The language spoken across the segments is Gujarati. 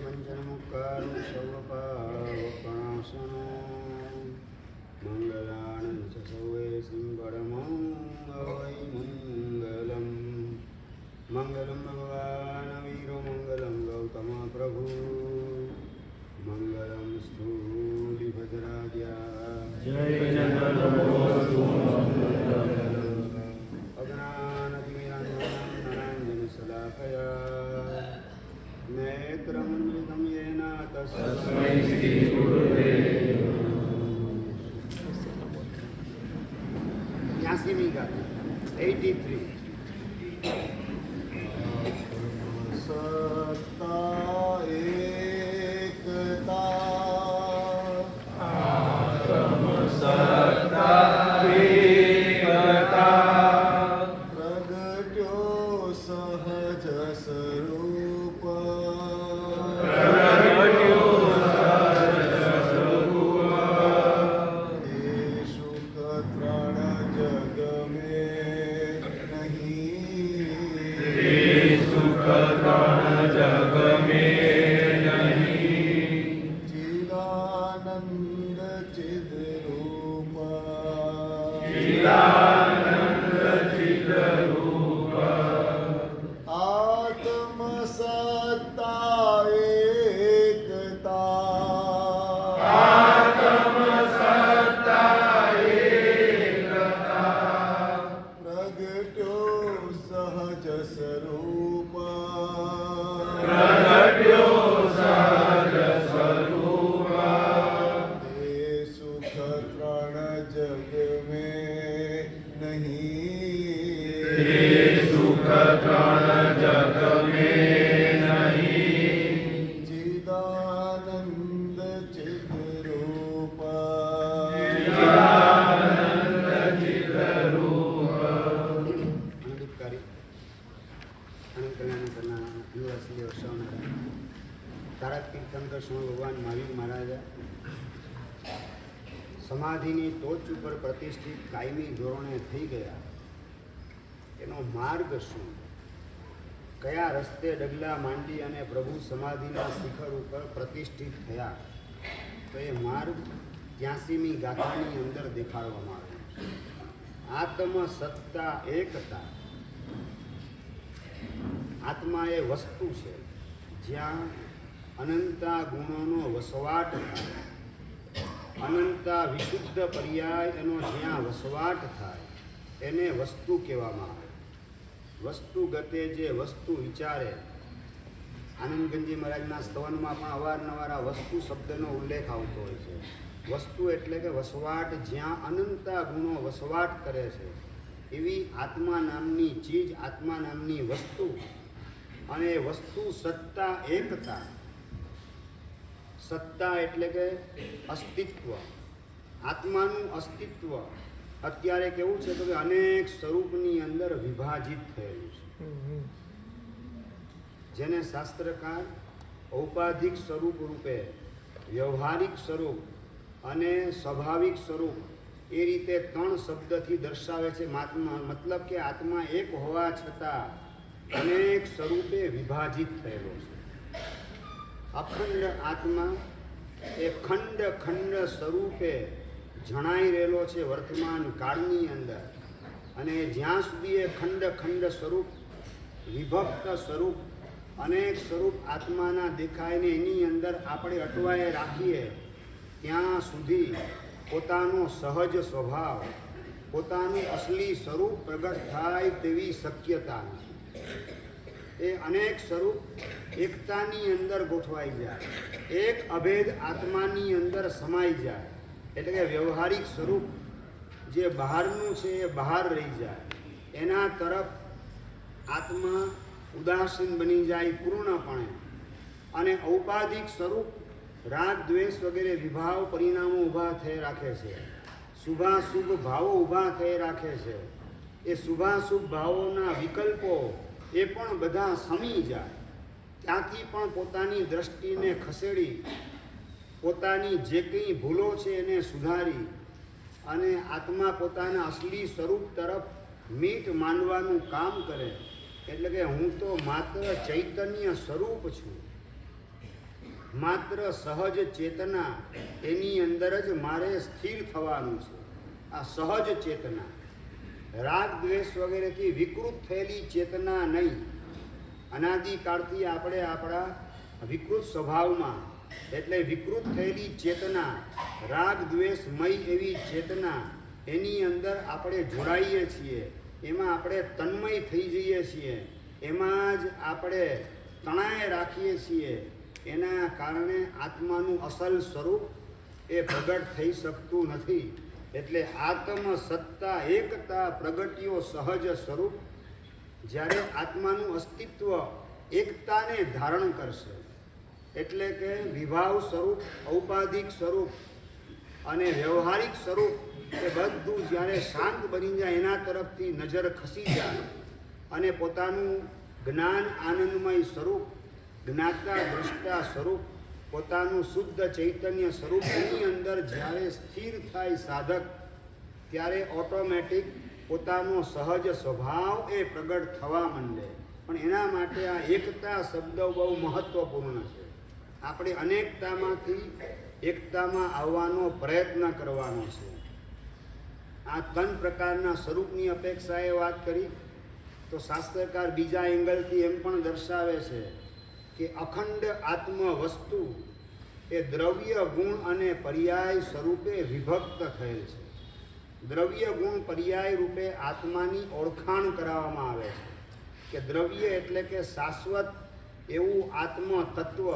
મંજનમુકારું સર્વપાવપણાસનો મંગલાનંદ સૌએ સિંગળમંગવૈ મંગલમ મંગલમ ભગવાન વીરો મંગલમ ગૌતમ પ્રભુ મંગલમ સ્થૂલિભદ્રાજ્યા અજ્ઞાનતિમિરાંજન શલાકયા નેત્રમન્વિતમ યેન તસ્મૈ શ્રી ગુરુવે 83મી ગાથા 83 સત્તા એકતા આત્મ સત્તા એકતા પ્રગટ્યો સહજ સ્વરૂપ ભગવાન મહાવીર મહારાજ સમાધિની ટોચ ઉપર પ્રતિષ્ઠિત કાયમી ધોરણે થઈ ગયા. એનો માર્ગ શું, કયા રસ્તે ડગલા માંડી અને પ્રભુ સમાધિના શિખર ઉપર પ્રતિષ્ઠિત થયા, તો એ માર્ગ 83મી ગાથાની અંદર દેખાડવામાં આવ્યો છે. આત્મ સત્તા એકતા. આત્મા એ વસ્તુ છે જ્યાં અનંતા ગુણોનો વસવાટ થાય, અનંતા વિશુદ્ધ પર્યાય એનો જ્યાં વસવાટ થાય એને વસ્તુ કહેવામાં આવે. વસ્તુ ગતે જે વસ્તુ વિચારે. આનંદગંજી મહારાજના સ્તવનમાં પણ અવારનવાર આ વસ્તુ શબ્દનો ઉલ્લેખ આવતો હોય છે. વસ્તુ એટલે કે વસવાટ, જ્યાં અનંતા ગુણો વસવાટ કરે છે એવી આત્મા નામની ચીજ, આત્મા નામની વસ્તુ. અને વસ્તુ સત્તા એકતા. સત્તા એટલે કે અસ્તિત્વ, આત્માનું અસ્તિત્વ અત્યારે કેવું છે તો કે અનેક સ્વરૂપની અંદર વિભાજિત થયેલું છે, જેને શાસ્ત્રકાર ઔપાધિક સ્વરૂપ રૂપે, વ્યવહારિક સ્વરૂપ અને સ્વાભાવિક સ્વરૂપ એ રીતે 3 શબ્દથી દર્શાવે છે. મતલબ કે આત્મા એક હોવા છતાં અનેક સ્વરૂપે વિભાજિત થયેલો છે. અખંડ આત્મા એ ખંડ ખંડ સ્વરૂપે જણાઈ રહેલો છે વર્તમાન કાળની અંદર. અને જ્યાં સુધી એ ખંડ ખંડ સ્વરૂપ, વિભક્ત સ્વરૂપ, અનેક સ્વરૂપ આત્માના દેખાય ને એની અંદર આપણે અટવાએ રાખીએ ત્યાં સુધી પોતાનો સહજ સ્વભાવ, પોતાનું અસલી સ્વરૂપ પ્રગટ થાય તેવી શક્યતા નથી. એ અનેક સ્વરૂપ એકતાની અંદર ગોઠવાઈ જાય, એક અભેદ આત્માની અંદર સમાઈ જાય. એટલે કે વ્યવહારિક સ્વરૂપ જે બહારનું છે એ બહાર રહી જાય, એના તરફ આત્મા ઉદાસીન બની જાય પૂર્ણપણે. અને ઔપાધિક સ્વરૂપ રાગ દ્વેષ વગેરે વિભાવ પરિણામો ઊભા થઈ રાખે છે, શુભાશુભ ભાવો ઊભા થઈ રાખે છે. એ શુભાશુભ ભાવોના વિકલ્પો એ પણ બધા સમી જાય. ત્યાંથી પણ પોતાની દ્રષ્ટિને ખસેડી, પોતાની જે કંઈ ભૂલો છે એને સુધારી અને આત્મા પોતાના અસલી સ્વરૂપ તરફ મીટ માંડવાનું કામ કરે. એટલે કે હું તો માત્ર ચૈતન્ય સ્વરૂપ છું, માત્ર સહજ ચેતના એની અંદર જ મારે સ્થિર થવાનું છે. આ સહજ ચેતના, રાગ દ્વેષ વગેરેથી વિકૃત થયેલી ચેતના નહીં. અનાદિકાળથી આપણે આપણા વિકૃત સ્વભાવમાં, એટલે વિકૃત થયેલી ચેતના, રાગ દ્વેષમય એવી ચેતના, એની અંદર આપણે જોડાઈએ છીએ, એમાં આપણે તન્મય થઈ જઈએ છીએ, એમાં જ આપણે તણાએ રાખીએ છીએ. એના કારણે આત્માનું અસલ સ્વરૂપ એ પ્રગટ થઈ શકતું નથી. એટલે આત્મ સત્તા એકતા પ્રગટ્યો સહજ સ્વરૂપ. જ્યારે આત્માનું અસ્તિત્વ એકતાને ધારણ કરશે, એટલે કે વિભાવ સ્વરૂપ, ઔપાધિક સ્વરૂપ અને વ્યવહારિક સ્વરૂપ એ બધું જ્યારે શાંત બની જાય, એના તરફથી નજર ખસી જાય અને પોતાનું જ્ઞાન આનંદમય સ્વરૂપ, જ્ઞાતા દ્રષ્ટા સ્વરૂપ, પોતાનું શુદ્ધ ચૈતન્ય સ્વરૂપ એની અંદર જ્યારે સ્થિર થાય સાધક, ત્યારે ઓટોમેટિક પોતાનો સહજ સ્વભાવ એ પ્રગટ થવા માંડે. પણ એના માટે આ એકતા શબ્દ બહુ મહત્વપૂર્ણ છે. આપણે અનેકતામાંથી એકતામાં આવવાનો પ્રયત્ન કરવાનો છે. આ 3 પ્રકારના સ્વરૂપની અપેક્ષાએ વાત કરી તો શાસ્ત્રકાર બીજા એંગલથી એમ પણ દર્શાવે છે કે અખંડ આત્મ વસ્તુ એ દ્રવ્ય ગુણ અને પર્યાય સ્વરૂપે વિભક્ત થયેલ છે. દ્રવ્ય ગુણ પર્યાય રૂપે આત્માની ઓળખાણ કરાવવામાં આવે છે કે દ્રવ્ય એટલે કે શાશ્વત એવું આત્મ તત્વ,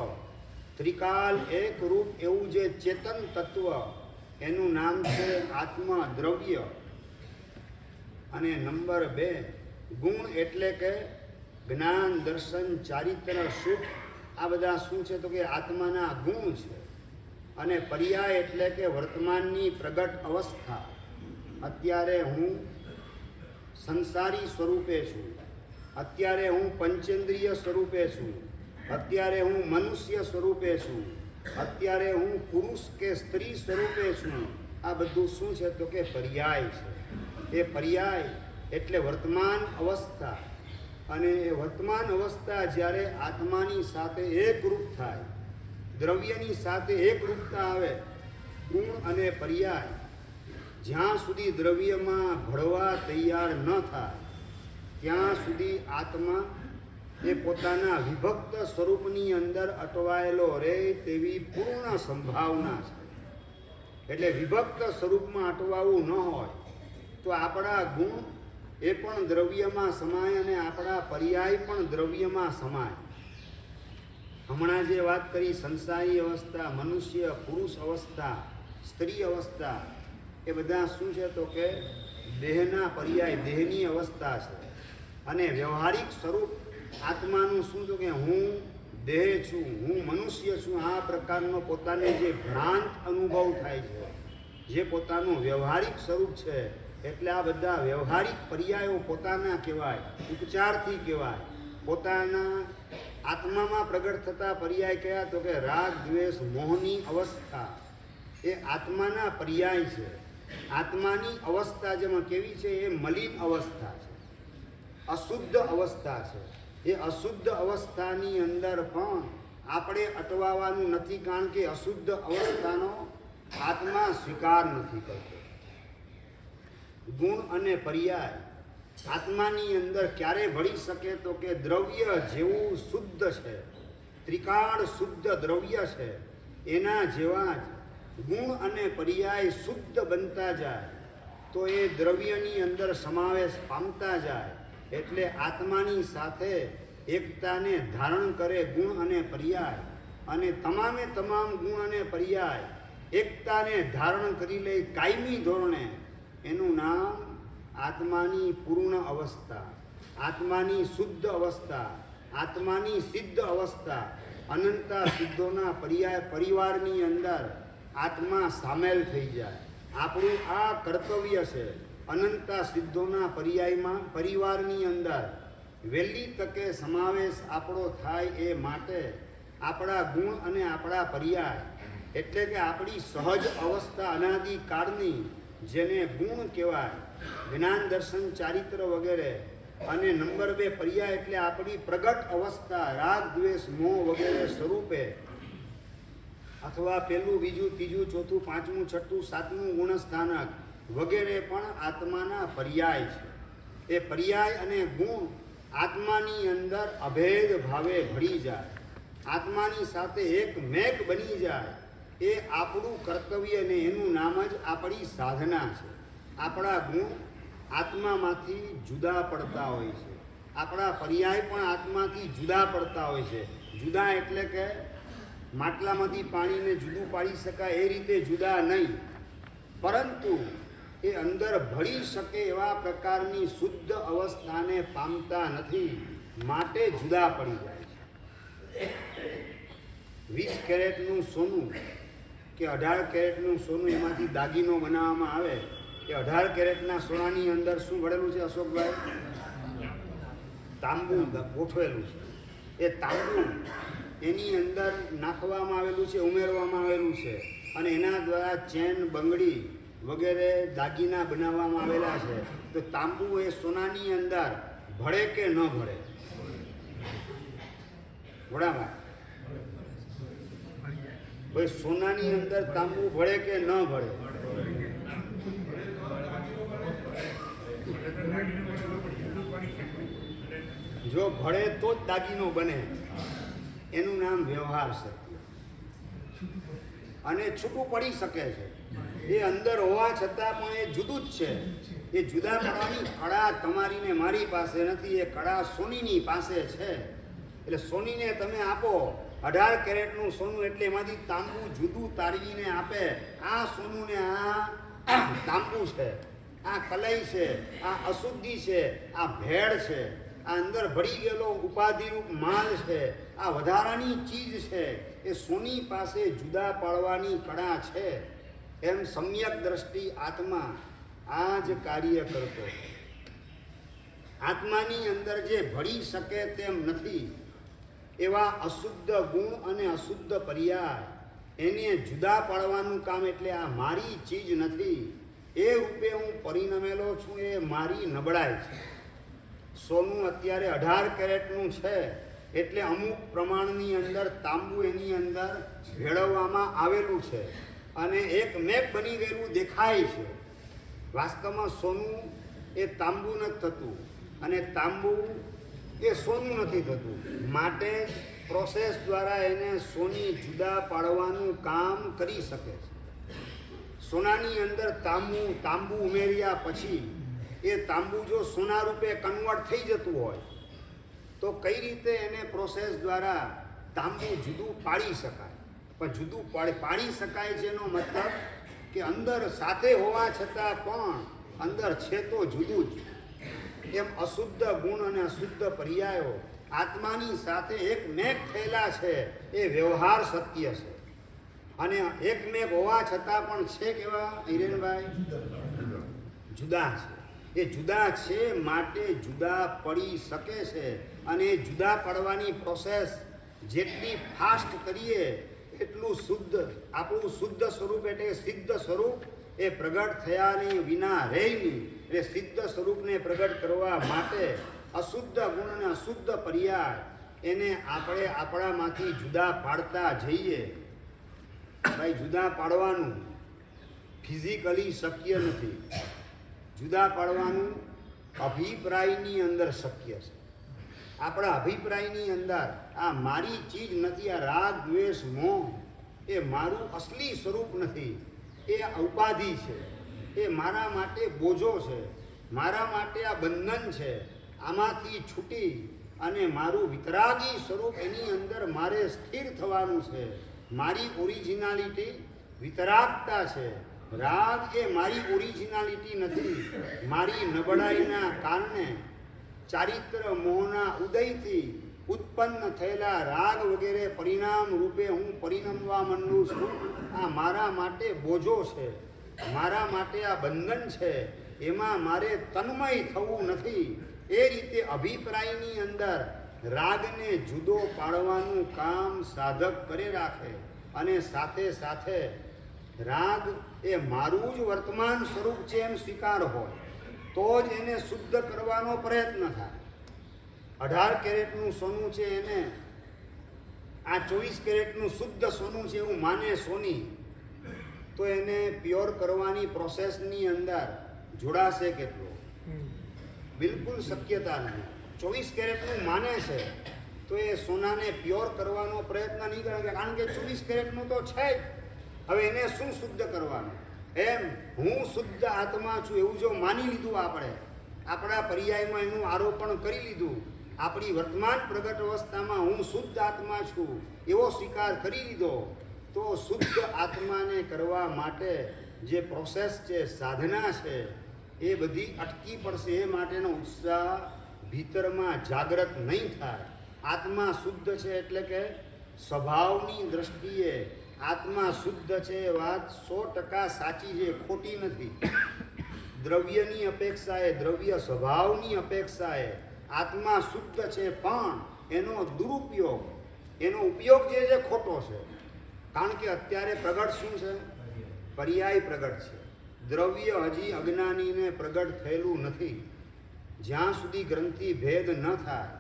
ત્રિકાલ એક રૂપ એવું જે ચેતન તત્વ, એનું નામ છે આત્મ દ્રવ્ય. અને નંબર 2 ગુણ એટલે કે જ્ઞાન, દર્શન, ચારિત્ર, સુખ, આ બધા શું છે તો કે આત્માના ગુણ છે. અને પર્યાય એટલે કે વર્તમાનની પ્રગટ અવસ્થા. અત્યારે હું સંસારી સ્વરૂપે છું, અત્યારે હું પંચેન્દ્રિય સ્વરૂપે છું, અત્યારે હું મનુષ્ય સ્વરૂપે છું, અત્યારે હું પુરુષ કે સ્ત્રી સ્વરૂપે છું. આ બધું શું છે તો કે પર્યાય છે. એ પર્યાય એટલે વર્તમાન અવસ્થા. અને એ વર્તમાન અવસ્થા જ્યારે આત્માની સાથે એકરૂપ થાય, દ્રવ્યની સાથે એકરૂપતા આવે, ગુણ અને પર્યાય જ્યાં સુધી દ્રવ્યમાં ભળવા તૈયાર ન થાય, ત્યાં સુધી આત્મા એ પોતાના વિભક્ત સ્વરૂપની અંદર અટવાયેલો રહે તેવી પૂર્ણ સંભાવના છે. એટલે વિભક્ત સ્વરૂપમાં અટવાવું ન હોય તો આપણા ગુણ એ પણ દ્રવ્યમાં સમાય અને આપણા પર્યાય પણ દ્રવ્યમાં સમાય. હમણાં જે વાત કરી સંસારી અવસ્થા, મનુષ્ય, પુરુષ અવસ્થા, સ્ત્રી અવસ્થા, એ બધા શું છે તો કે દેહના પર્યાય, દેહની અવસ્થા છે. અને વ્યવહારિક સ્વરૂપ આત્માનું શું તો કે હું દેહ છું, હું મનુષ્ય છું, આ પ્રકારનો પોતાને જે ભ્રાંત અનુભવ થાય છે, જે પોતાનું વ્યવહારિક સ્વરૂપ છે. એટલે આ બધા વ્યવહારિક પર્યાયો પોતાના કહેવાય, ઉપચારથી કહેવાય. પોતાના આત્મામાં પ્રગટ થતા પર્યાય કયા તો કે રાગ, દ્વેષ, મોહની અવસ્થા એ આત્માના પર્યાય છે. આત્માની અવસ્થા જેમાં કેવી છે, એ મલિન અવસ્થા છે, અશુદ્ધ અવસ્થા છે. એ અશુદ્ધ અવસ્થાની અંદર પણ આપણે અટવાવાનું નથી, કારણ કે અશુદ્ધ અવસ્થાનો આત્મા સ્વીકાર નથી કરતો. ગુણ અને પર્યાય આત્માની અંદર ક્યારે ભળી શકે તો કે દ્રવ્ય જેવું શુદ્ધ છે, ત્રિકાળ શુદ્ધ દ્રવ્ય છે, એના જેવા જ ગુણ અને પર્યાય શુદ્ધ બનતા જાય તો એ દ્રવ્યની અંદર સમાવેશ પામતા જાય. એટલે આત્માની સાથે એકતાને ધારણ કરે ગુણ અને પર્યાય, અને તમામે તમામ ગુણ અને પર્યાય એકતાને ધારણ કરી લે કાયમી ધોરણે. એનું નામ આત્માની પૂર્ણ અવસ્થા, આત્માની શુદ્ધ અવસ્થા, આત્માની સિદ્ધ અવસ્થા. અનંતા સિદ્ધોના પરિવારની અંદર આત્મા સામેલ થઈ જાય. આપણું આ કર્તવ્ય છે, અનંતા સિદ્ધોના પરિવારની અંદર વહેલી તકે સમાવેશ આપણો થાય. એ માટે આપણા ગુણ અને આપણા પર્યાય એટલે કે આપણી સહજ અવસ્થા અનાદિકાળની, જેને ગુણ કહેવાય, જ્ઞાન, દર્શન, ચારિત્ર વગેરે. અને નંબર 2 પર્યાય એટલે આપણી પ્રગટ અવસ્થા, રાગ, દ્વેષ, મોહ વગેરે સ્વરૂપે અથવા પહેલું, બીજું, ત્રીજું, ચોથું, પાંચમું, છઠ્ઠું, સાતમું ગુણસ્થાનક વગેરે પણ આત્માના પર્યાય છે. એ પર્યાય અને ગુણ આત્માની અંદર અભેદ ભાવે ભળી જાય, આત્માની સાથે એક મેક બની જાય, એ આપણું કર્તવ્ય ને એનું નામ જ આપણી સાધના છે. આપણા ગુણ આત્મામાંથી જુદા પડતા હોય છે, આપણા પર્યાય પણ આત્માથી જુદા પડતા હોય છે. જુદા એટલે કે માટલામાંથી પાણીને જુદું પાડી શકાય એ રીતે જુદા નહીં, પરંતુ એ અંદર ભળી શકે એવા પ્રકારની શુદ્ધ અવસ્થાને પામતા નથી, માટે જુદા પડી જાય છે. 20 કેરેટનું સોનું કે 18 કેરેટનું સોનું એમાંથી દાગીનો બનાવવામાં આવે, એ 18 કેરેટના સોનાની અંદર શું ભરેલું છે અશોકભાઈ? તાંબુ ગોઠવેલું છે. એ તાંબુ એની અંદર નાખવામાં આવેલું છે, ઉમેરવામાં આવેલું છે, અને એના દ્વારા ચેન, બંગડી વગેરે દાગીના બનાવવામાં આવેલા છે. તો તાંબુ એ સોનાની અંદર ભળે કે ન ભળે? વડામાં ભાઈ, સોનાની અંદર તાંબુ ભળે કે ન ભળે? જો ભળે તો જ દાગીનો બને, એનું નામ વ્યવહાર સત્ય. અને છૂટું પડી શકે છે, એ અંદર હોવા છતાં પણ એ જુદું જ છે. એ જુદા પડવાની કળા તમારી ને મારી પાસે નથી, એ કળા સોનીની પાસે છે. એટલે સોનીને તમે આપો 18 કેરેટનું સોનું, એટલે એમાંથી તાંબુ જુદું તારવીને આપે. આ સોનું ને આ તાંબુ છે, આ કલઈ છે, આ અશુદ્ધિ છે, આ ભેળ છે, આ અંદર ભળી ગયેલો ઉપાધિરૂપ માલ છે, આ વધારાની ચીજ છે. એ સોની પાસે જુદા પાડવાની કળા છે. એમ સમ્યક દ્રષ્ટિ આત્મા આ જ કાર્ય કરતો. આત્માની અંદર જે ભળી શકે તેમ નથી એવા અશુદ્ધ ગુણ અને અશુદ્ધ પર્યાય, એને જુદા પાડવાનું કામ. એટલે આ મારી ચીજ નથી, એ રૂપે હું પરિણમેલો છું, એ મારી નબળાઈ છે. સોનું અત્યારે 18 કેરેટનું છે, એટલે અમુક પ્રમાણની અંદર તાંબુ એની અંદર ભેળવવામાં આવેલું છે, અને એક મેપ બની ગયેલું દેખાય છે. વાસ્તવમાં સોનું એ તાંબુ નથી થતું, અને તાંબુ એ સોનું નથી થતું. માટે પ્રોસેસ દ્વારા એને સોની જુદા પાડવાનું કામ કરી શકે છે. સોનાની અંદર તાંબુ ઉમેર્યા પછી એ તાંબુ જો સોના રૂપે કન્વર્ટ થઈ જતું હોય તો કઈ રીતે એને પ્રોસેસ દ્વારા તાંબુ જુદું પાડી શકાય? પણ જુદું પાડી શકાય છે એનો મતલબ કે અંદર સાથે હોવા છતાં પણ અંદર છે તો જુદું જ. એમ અશુદ્ધ ગુણ અને અશુદ્ધ પર્યાયો આત્માની સાથે એકમેક થયેલા છે, એ વ્યવહાર સત્ય છે. અને એકમેક હોવા છતાં પણ છે કેવા હિરેનભાઈ? જુદા છે. એ જુદા છે માટે જુદા પડી શકે છે. અને જુદા પડવાની પ્રોસેસ જેટલી ફાસ્ટ કરીએ એટલું શુદ્ધ, આપણું શુદ્ધ સ્વરૂપ એટલે સિદ્ધ સ્વરૂપ એ પ્રગટ થયાની વિના રહે નહીં. એટલે સિદ્ધ સ્વરૂપને પ્રગટ કરવા માટે અશુદ્ધ ગુણ અને અશુદ્ધ પર્યાય એને આપણે આપણામાંથી જુદા પાડતા જઈએ. ભાઈ, જુદા પાડવાનું ફિઝિકલી શક્ય નથી, જુદા પાડવાનું અભિપ્રાયની અંદર શક્ય છે. આપણા અભિપ્રાયની અંદર આ મારી ચીજ નથી, આ રાગ, દ્વેષ, મોહ એ મારું અસલી સ્વરૂપ નથી, એ ઉપાધિ છે, એ મારા માટે બોજો છે, મારા માટે આ બંધન છે. આમાંથી છૂટી અને મારું વિતરાગી સ્વરૂપ એની અંદર મારે સ્થિર થવાનું છે. મારી ઓરિજિનાલિટી વિતરાગતા છે. રાગ એ મારી ઓરિજિનાલિટી નથી. મારી નબળાઈના કારણે ચારિત્ર મોહના ઉદયથી ઉત્પન્ન થયેલા રાગ વગેરે પરિણામ રૂપે હું પરિણમવા માંડું છું. આ મારા માટે બોજો છે, મારા માટે આ બંધન છે. એમાં મારે તન્મય થવું નથી. એ રીતે અભિપ્રાયની અંદર રાગને જુદો પાડવાનું કામ સાધક કરે રાખે, અને સાથે સાથે રાગ એ મારું જ વર્તમાન સ્વરૂપ છે એમ સ્વીકાર હોય તો જ એને શુદ્ધ કરવાનો પ્રયત્ન થાય. 18 કેરેટનું સોનું છે, એને આ 24 કેરેટનું શુદ્ધ સોનું છે એવું માને સોની, તો એને પ્યોર કરવાની પ્રોસેસની અંદર જોડાશે કેટલો? બિલકુલ શક્યતા નહીં. 24 કેરેટનું માને છે તો એ સોનાને પ્યોર કરવાનો પ્રયત્ન નહીં કરે, કારણ કે 24 કેરેટનું તો છે જ. હવે એને શું શુદ્ધ કરવાનું? એમ હું શુદ્ધ આત્મા છું એવું જો માની લીધું, આપણે આપણા પર્યાયમાં એનું આરોપણ કરી લીધું, આપણી વર્તમાન પ્રગટ અવસ્થામાં હું શુદ્ધ આત્મા છું એવો સ્વીકાર કરી લીધો, તો શુદ્ધ આત્માને કરવા માટે જે પ્રોસેસ છે, સાધના છે, એ બધી અટકી પડશે. એ માટેનો ઉત્સાહ ભીતરમાં જાગૃત નહીં થાય. આત્મા શુદ્ધ છે એટલે કે સ્વભાવની દ્રષ્ટિએ આત્મા શુદ્ધ છે, એ વાત 100% સાચી છે, ખોટી નથી. દ્રવ્યની અપેક્ષાએ, દ્રવ્ય સ્વભાવની અપેક્ષાએ આત્મા શુદ્ધ છે, પણ એનો દુરુપયોગ, એનો ઉપયોગ જે છે ખોટો છે. કારણ કે અત્યારે પ્રગટ શું છે? પર્યાય પ્રગટ છે. દ્રવ્ય હજી અજ્ઞાનીને પ્રગટ થયેલું નથી. જ્યાં સુધી ગ્રંથિ ભેદ ન થાય,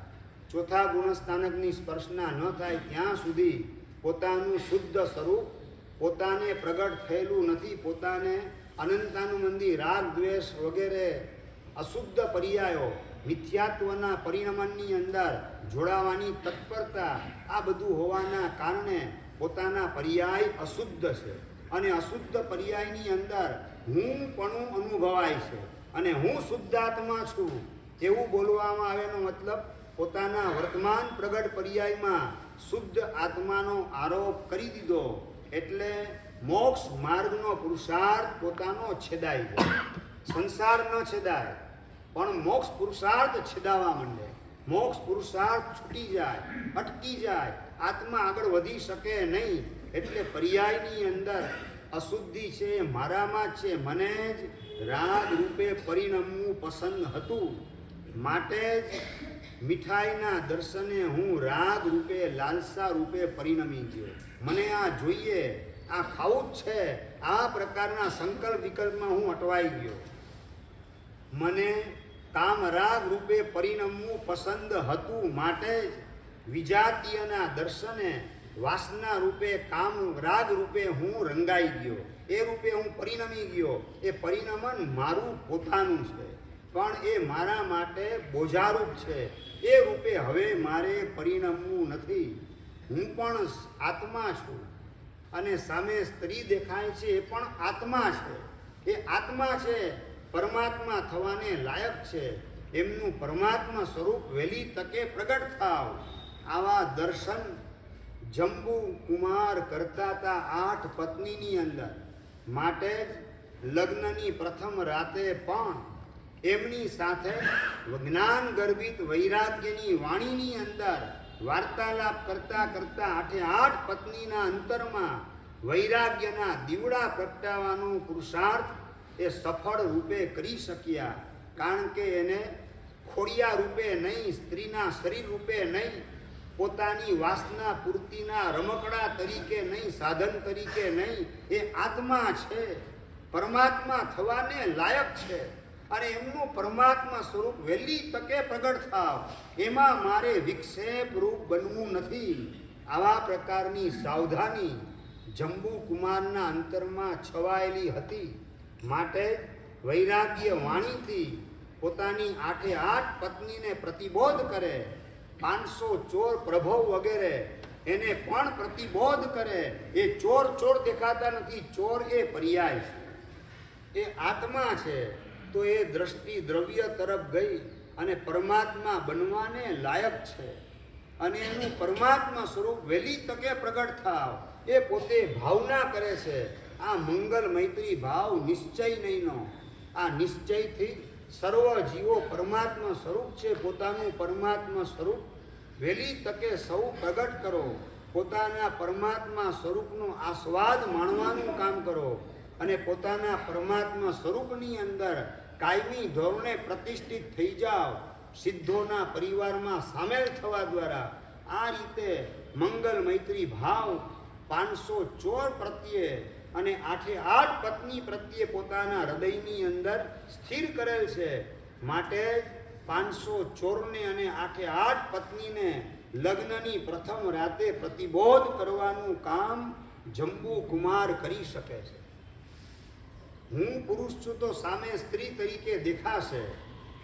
ચોથા ગુણસ્થાનકની સ્પર્શના ન થાય, ત્યાં સુધી પોતાનું શુદ્ધ સ્વરૂપ પોતાને પ્રગટ થયેલું નથી. પોતાને અનંતાનુબંધી રાગ, દ્વેષ વગેરે અશુદ્ધ પર્યાયો, મિથ્યાત્વના પરિણમનની અંદર જોડાવાની તત્પરતા, આ બધું હોવાના કારણે પોતાના પર્યાય અશુદ્ધ છે. અને અશુદ્ધ પર્યાયની અંદર હું પણ અનુભવાય છે, અને હું શુદ્ધાત્મા છું એવું બોલવામાં આવેનો મતલબ પોતાના વર્તમાન પ્રગટ પર્યાયમાં શુદ્ધ આત્માનો આરોપ કરી દીધો, એટલે મોક્ષ માર્ગનો પુરુષાર્થ પોતાનો છેદાઈ જાય. સંસાર ન છેદાય, પણ મોક્ષ પુરુષાર્થ છેદાવા માંડે. મોક્ષ પુરુષાર્થ છૂટી જાય, અટકી જાય, આત્મા આગળ વધી શકે નહીં. એટલે પર્યાયની અંદર અશુદ્ધિ છે, મારામાં જ છે. મને જ રાગ રૂપે પરિણમવું પસંદ હતું, માટે જ મીઠાઈના દર્શને હું રાગ રૂપે, લાલસા રૂપે પરિણમી ગયો. મને આ જોઈએ, આ ખાવું જ છે, આ પ્રકારના સંકલ્પ વિકલ્પમાં હું અટવાઈ ગયો. મને કામ રાગ રૂપે પરિણમવું પસંદ હતું, માટે જ વિજાતીયના દર્શને વાસના રૂપે, કામ રાગ રૂપે હું રંગાઈ ગયો. એ રૂપે હું પરિણમી ગયો. એ પરિણમન મારું પોતાનું છે, પણ એ મારા માટે બોજારૂપ છે. એ રૂપે હવે મારે પરિણમવું નથી. હું પણ આત્મા છું, અને સામે સ્ત્રી દેખાય છે એ પણ આત્મા છે. એ આત્મા છે, પરમાત્મા થવાને લાયક છે. એમનું પરમાત્મા સ્વરૂપ વહેલી તકે પ્રગટ થાવ. આવા દર્શન જંબુ કુમાર કરતા હતા 8 પત્નીની અંદર. માટે જ લગ્નની પ્રથમ રાતે પણ એમની સાથે જ્ઞાન ગર્ભિત વૈરાગ્યની વાણીની અંદર વાર્તાલાપ કરતા કરતા 8 પત્નીના અંતરમાં વૈરાગ્યના દીવડા પ્રગટાવવાનો પુરુષાર્થ એ સફળ રૂપે કરી શક્યા. કારણ કે એને ખોડિયા રૂપે નહીં, સ્ત્રીના શરીર રૂપે નહીં, પોતાની વાસના પૂર્તિના રમકડા તરીકે નહીં, સાધન તરીકે નહીં, એ આત્મા છે, પરમાત્મા થવાને લાયક છે. અને એમનું પરમાત્મા સ્વરૂપ વહેલી તકે પ્રગટ થાવ, એમાં મારે વિક્ષેપ રૂપ બનવું નથી. આવા પ્રકારની સાવધાની જંબુ કુમારના અંતરમાં છવાયેલી હતી. માટે વૈરાગ્ય વાણીથી પોતાની 8 પત્નીને પ્રતિબોધ કરે. 500 ચોર પ્રભવ વગેરે એને પણ પ્રતિબોધ કરે. એ ચોર ચોર દેખાતા નથી, ચોર એ પર્યાય છે, એ આત્મા છે. તો એ દ્રષ્ટિ દ્રવ્ય તરફ ગઈ અને પરમાત્મા બનવાને લાયક છે. અને એનું પરમાત્મા સ્વરૂપ વહેલી તકે પ્રગટ થાવ, એ પોતે ભાવના કરે છે. આ મંગલ મૈત્રી ભાવ નિશ્ચય નહીંનો. આ નિશ્ચયથી સર્વ જીવો પરમાત્મા સ્વરૂપ છે. પોતાનું પરમાત્મા સ્વરૂપ વહેલી તકે સૌ પ્રગટ કરો. પોતાના પરમાત્મા સ્વરૂપનો આસ્વાદ માણવાનું કામ કરો, અને પોતાના પરમાત્મા સ્વરૂપની અંદર કાયમી ધોરણે પ્રતિષ્ઠિત થઈ જાઓ. સિદ્ધોના પરિવારમાં સામેલ થવા દ્વારા આ રીતે મંગલ મૈત્રી ભાવ 500 ચોર પ્રત્યે અને 8 પત્ની પ્રત્યે પોતાના હૃદયની અંદર સ્થિર કરેલ છે. માટે 500 ચોરને અને 8 પત્નીને લગ્નની પ્રથમ રાતે પ્રતિબોધ કરવાનું કામ જંબુ કુમાર કરી શકે છે. હું પુરુષ છું તો સામે સ્ત્રી તરીકે દેખાશે,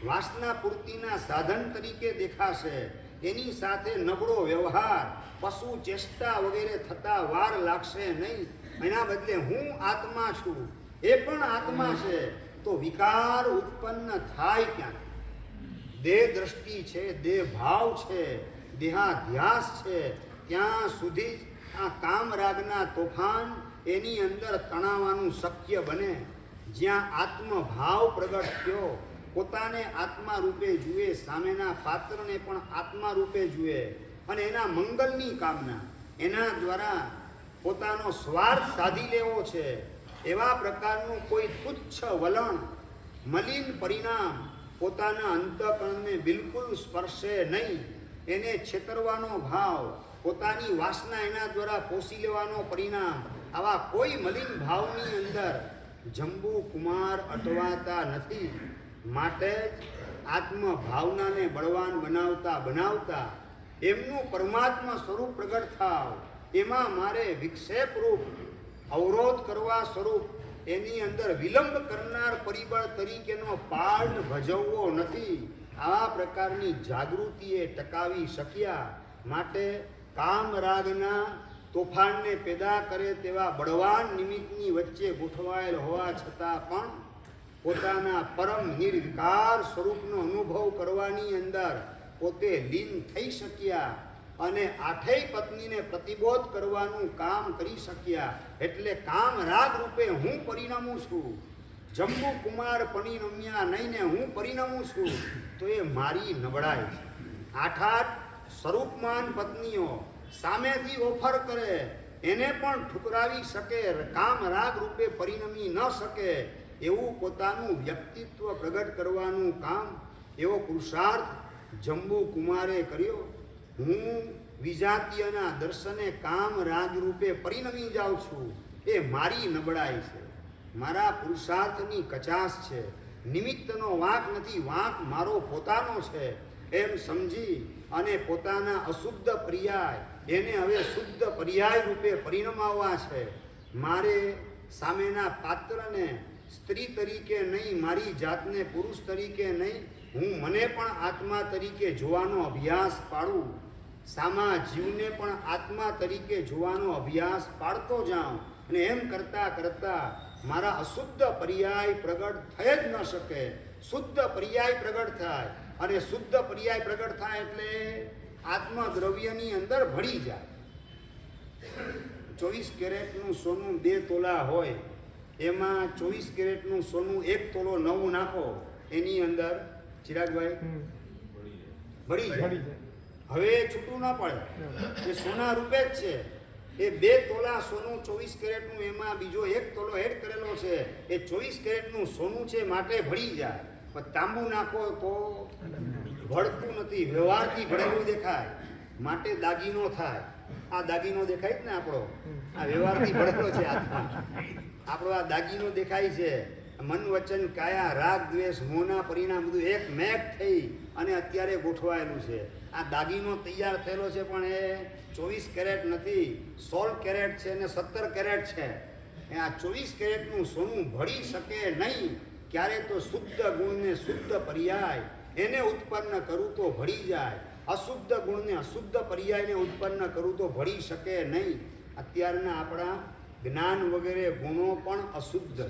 વાસના પૂર્તિના સાધન તરીકે દેખાશે, એની સાથે નબળો વ્યવહાર, પશુ ચેષ્ટા વગેરે થતા વાર લાગશે નહીં. એના બદલે હું આત્મા છું, એ પણ આત્મા છે, તો વિકાર ઉત્પન્ન થાય ક્યાં? દેહ દ્રષ્ટિ છે, દેહ ભાવ છે, દેહાધ્યાસ છે, ત્યાં સુધી આ કામરાગના તોફાન એની અંદર તણાવવાનું શક્ય બને. જ્યાં આત્મભાવ પ્રગટ થયો, પોતાને આત્મા રૂપે જુએ, સામેના પાત્રને પણ આત્મા રૂપે જુએ અને એના મંગલની કામના, એના દ્વારા પોતાનો સ્વાર્થ સાધી લેવો છે, એવા પ્રકારનું કોઈ તુચ્છ વલણ, મલિન પરિણામ પોતાના અંતઃકરણને બિલકુલ સ્પર્શે નહીં. એને છેતરવાનો ભાવ, પોતાની વાસના એના દ્વારા પોષી લેવાનો પરિણામ, આવા કોઈ મલિન ભાવની અંદર જંબુ કુમાર અટવાતા નથી. માટે જ આત્મભાવનાને બળવાન બનાવતા બનાવતા એમનું પરમાત્મા સ્વરૂપ પ્રગટ થાવ, એમાં મારે વિક્ષેપરૂપ અવરોધ કરવા સ્વરૂપ એની અંદર વિલંબ કરનાર પરિબળ તરીકેનો પાર્ટ ભજવવો નથી. આવા પ્રકારની જાગૃતિએ ટકાવી શક્યા. માટે કામરાગના તોફાનને પેદા કરે તેવા બળવાન નિમિત્તની વચ્ચે ગોઠવાયેલ હોવા છતાં પણ પોતાના પરમ નિર્વિકાર સ્વરૂપનો અનુભવ કરવાની અંદર પોતે લીન થઈ શક્યા અને આઠેય પત્નીને પ્રતિબોધ કરવાનું કામ કરી શક્યા. એટલે કામ રાગ રૂપે હું પરિણમું છું. જંબુ કુમાર પરિણમ્યા નહીં ને હું પરિણમું છું, તો એ મારી નબળાઈ છે. આઠ સ્વરૂપમાન પત્નીઓ સામેથી ઓફર કરે, એને પણ ઠુકરાવી શકે, કામ રાગ રૂપે પરિણમી ન શકે એવું પોતાનું વ્યક્તિત્વ પ્રગટ કરવાનું કામ, એવો પુરુષાર્થ જંબુ કુમારે કર્યો. હું વિજાતીયના દર્શને કામ રાગ રૂપે પરિણમી જાઉં છું, એ મારી નબળાઈ છે, મારા પુરુષાર્થની કચાશ છે. નિમિત્તનો વાંક નથી, વાંક મારો પોતાનો છે એમ સમજી અને પોતાના અશુદ્ધ પર્યાય એને હવે શુદ્ધ પર્યાય રૂપે પરિણમાવવા છે. મારે સામેના પાત્રને સ્ત્રી તરીકે નહીં, મારી જાતને પુરુષ તરીકે નહીં, હું મને પણ આત્મા તરીકે જોવાનો અભ્યાસ પાડું, સામા જીવને પણ આત્મા તરીકે જોવાનો અભ્યાસ પાડતો જાઉં. અને એમ કરતાં કરતાં મારા અશુદ્ધ પર્યાય પ્રગટ થઈ જ ન શકે, શુદ્ધ પર્યાય પ્રગટ થાય. અને શુદ્ધ પર્યાય પ્રગટ થાય એટલે આત્મદ્રવ્યની અંદર ભળી જાય. 24 કેરેટનું સોનું 2 તોલા હોય, એમાં 24 કેરેટનું સોનું 1 તોલો નવું નાખો, એની અંદર ચિરાગભાઈ ભળી જાય. હવે છૂટું ના પડે, એ સોના રૂપે જ છે. એ 2 તોલા સોનું 24 કેરેટનું, એમાં બીજો 1 તોલો એડ કરેલો છે, એ 24 કેરેટનું સોનું છે, માટે ભળી જાય. પણ તાંબુ નાખો તો ભળતું નથી, વ્યવહારથી ભળેલું દેખાય, માટે દાગીનો થાય. આ દાગીનો દેખાય જ ને આપણો, આ વ્યવહારથી ભળેલો છે આત્મા. આપણો આ દાગીનો દેખાય છે. મન વચન કાયા રાગ દ્વેષ મોહના પરિણામ બધું એક મેક થઈ અને અત્યારે ગોઠવાયેલું છે. આ દાગીનો તૈયાર થયેલો છે, પણ એ 24 કેરેટ નથી, 16 કેરેટ છે અને 17 કેરેટ છે. આ 24 કેરેટનું સોનું ભળી શકે નહીં. ક્યારે તો શુદ્ધ ગુણને શુદ્ધ પર્યાય એને ઉત્પન્ન કરું તો ભળી જાય, અશુદ્ધ ગુણને અશુદ્ધ પર્યાયને ઉત્પન્ન કરું તો ભળી શકે નહીં. અત્યારના આપણા જ્ઞાન વગેરે ગુણો પણ અશુદ્ધ છે.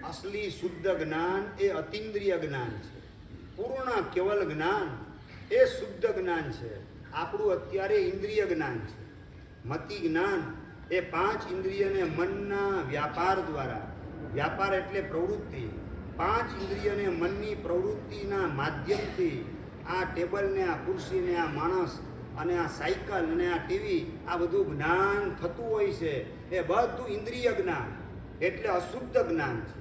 અસલી શુદ્ધ જ્ઞાન એ અતિન્દ્રિય જ્ઞાન છે. પૂર્ણ કેવલ જ્ઞાન એ શુદ્ધ જ્ઞાન છે. આપણું અત્યારે ઇન્દ્રિય જ્ઞાન છે. મતિ જ્ઞાન એ 5 ઇન્દ્રિયને મનના વ્યાપાર દ્વારા, વ્યાપાર એટલે પ્રવૃત્તિ, 5 ઇન્દ્રિયને મનની પ્રવૃત્તિના માધ્યમથી આ ટેબલને, આ ખુરશીને, આ માણસ અને આ સાયકલ અને આ ટીવી, આ બધું જ્ઞાન થતું હોય છે. એ બધું ઇન્દ્રિય જ્ઞાન એટલે અશુદ્ધ જ્ઞાન છે.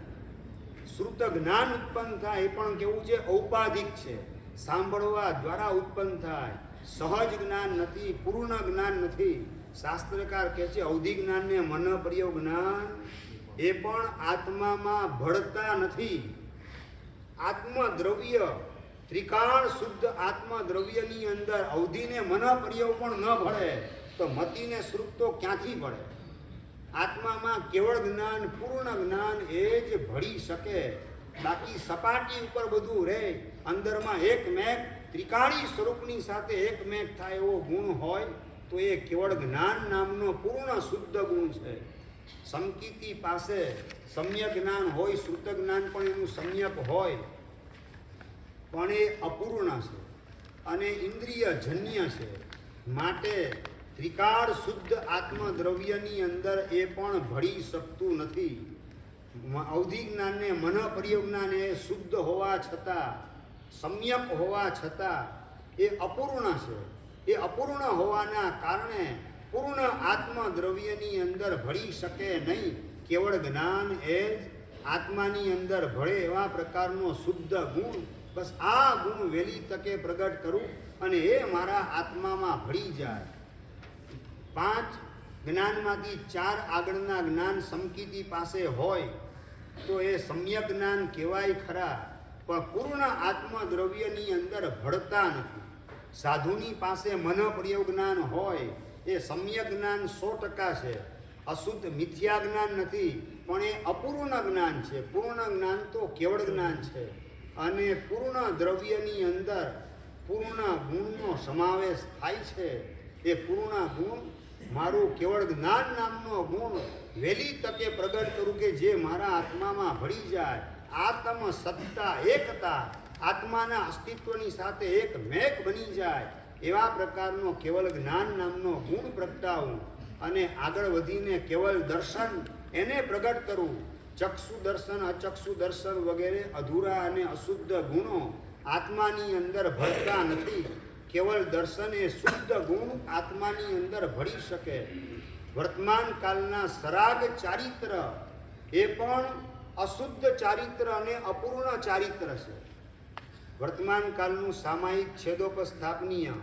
શ્રુત જ્ઞાન ઉત્પન્ન થાય એ પણ કેવું છે? ઔપાધિક છે, સાંભળવા દ્વારા ઉત્પન્ન થાય. સહજ જ્ઞાન નથી, પૂર્ણ જ્ઞાન નથી. શાસ્ત્રકાર કહે છે અવધિ જ્ઞાનને મન પ્રિય જ્ઞાન એ પણ આત્મામાં ભળતા નથી. આત્મદ્રવ્ય ત્રિકાળ શુદ્ધ આત્મા દ્રવ્યની અંદર અવધિને મન પર્યવ પણ ન ભળે તો મતિને શ્રુત તો ક્યાંથી ભળે? આત્મામાં કેવળ જ્ઞાન, પૂર્ણ જ્ઞાન એ જ ભળી શકે. બાકી સપાટી ઉપર બધું રહે, અંદરમાં એકમેક ત્રિકાળી સ્વરૂપની સાથે એકમેક થાય એવો ગુણ હોય તો એ કેવળ જ્ઞાન નામનો પૂર્ણ શુદ્ધ ગુણ છે. સંકિતિ પાસે સમ્યક જ્ઞાન હોય, શ્રુત જ્ઞાન પણ એનું સમ્યક હોય, પણ એ અપૂર્ણ છે અને ઇન્દ્રિય જન્ય છે. માટે ત્રિકાળ શુદ્ધ આત્મદ્રવ્યની અંદર એ પણ ભળી શકતું નથી. અવધિ જ્ઞાનને મન પર્યજ્ઞાન એ શુદ્ધ હોવા છતાં, સમ્યક હોવા છતાં એ અપૂર્ણ છે. એ અપૂર્ણ હોવાના કારણે પૂર્ણ આત્મદ્રવ્યની અંદર ભળી શકે નહીં. કેવળ જ્ઞાન એ જ આત્માની અંદર ભળે એવા પ્રકારનો શુદ્ધ ગુણ, બસ આ ગુણ વહેલી તકે પ્રગટ કરું અને એ મારા આત્મામાં ભળી જાય. 5 જ્ઞાનમાંથી 4 આગળના જ્ઞાન સમકિતિ પાસે હોય તો એ સમ્યક જ્ઞાન કહેવાય ખરા, પણ પૂર્ણ આત્મદ્રવ્યની અંદર ભળતા નથી. સાધુની પાસે મન પર્યવ જ્ઞાન હોય એ સમ્યક જ્ઞાન 100% છે, અશુદ્ધ મિથ્યા જ્ઞાન નથી, પણ એ અપૂર્ણ જ્ઞાન છે. પૂર્ણ જ્ઞાન તો કેવળ જ્ઞાન છે અને પૂર્ણ દ્રવ્યની અંદર પૂર્ણ ગુણનો સમાવેશ થાય છે. એ પૂર્ણ ગુણ મારું કેવળ જ્ઞાન નામનો ગુણ વહેલી તકે પ્રગટ કરું કે જે મારા આત્મામાં ભળી જાય. આત્મ સત્તા એકતા, આત્માના અસ્તિત્વની સાથે એક મેક બની જાય એવા પ્રકારનો કેવળ જ્ઞાન નામનો ગુણ પ્રગટાવું અને આગળ વધીને કેવળ દર્શન એને પ્રગટ કરું. ચક્ષુ દર્શન, અચક્ષુ દર્શન વગેરે અધૂરા અને અશુદ્ધ ગુણો આત્માની અંદર ભળતા નથી. કેવળ દર્શન એ શુદ્ધ ગુણ આત્માની અંદર ભળી શકે. વર્તમાન કાળના સરાગ ચારિત્ર એ પણ અશુદ્ધ ચારિત્ર અને અપૂર્ણ ચારિત્ર છે. વર્તમાન કાળનું સામાયિક છેદોપસ્થાપનીય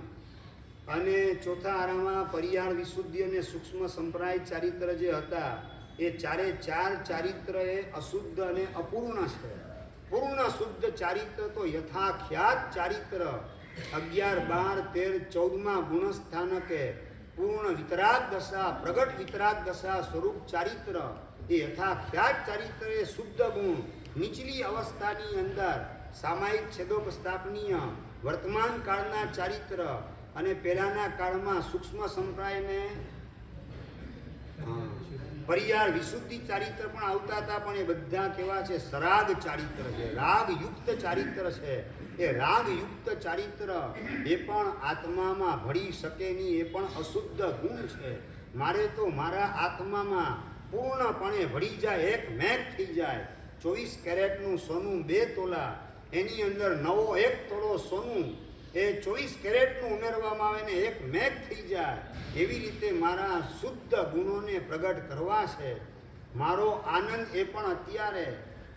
અને ચોથા આરામાં પર્યાળ વિશુદ્ધિ અને સૂક્ષ્મ સંપ્રાય ચારિત્ર જે હતા એ 4 ચારિત્ર એ અશુદ્ધ અને અપૂર્ણ છે. પૂર્ણ શુદ્ધ ચારિત્ર તો યથાખ્યાત ચારિત્ર 11, 12, 13, 14માં ગુણસ્થાનકે પૂર્ણ વિતરાગ દશા, પ્રગટ વિતરાગ દશા સ્વરૂપ ચારિત્ર એ યથાખ્યાત ચારિત્ર એ શુદ્ધ ગુણ નીચલી અવસ્થાની અંદર સામાયિક છેદોપસ્થાપનીય વર્તમાન કાળના ચારિત્ર અને પહેલાના કાળમાં સૂક્ષ્મ સંપ્રાયને પર્યાળ વિશુદ્ધિ ચારિત્ર પણ આવતા હતા, પણ એ બધા કેવા છે? સરાગ ચારિત્ર છે, રાગયુક્ત ચારિત્ર છે. એ રાગયુક્ત ચારિત્ર એ પણ આત્મામાં ભળી શકે નહીં, એ પણ અશુદ્ધ ગુણ છે. મારે તો મારા આત્મામાં પૂર્ણપણે ભળી જાય, એક મેક થઈ જાય. 24 કેરેટનું સોનું 2 તોલા, એની અંદર નવો 1 તોલો સોનું એ 24 કેરેટનું ઉમેરવામાં આવે ને એક મેક થઈ જાય. એવી રીતે મારા શુદ્ધ ગુણોને પ્રગટ કરવા છે. મારો આનંદ એ પણ અત્યારે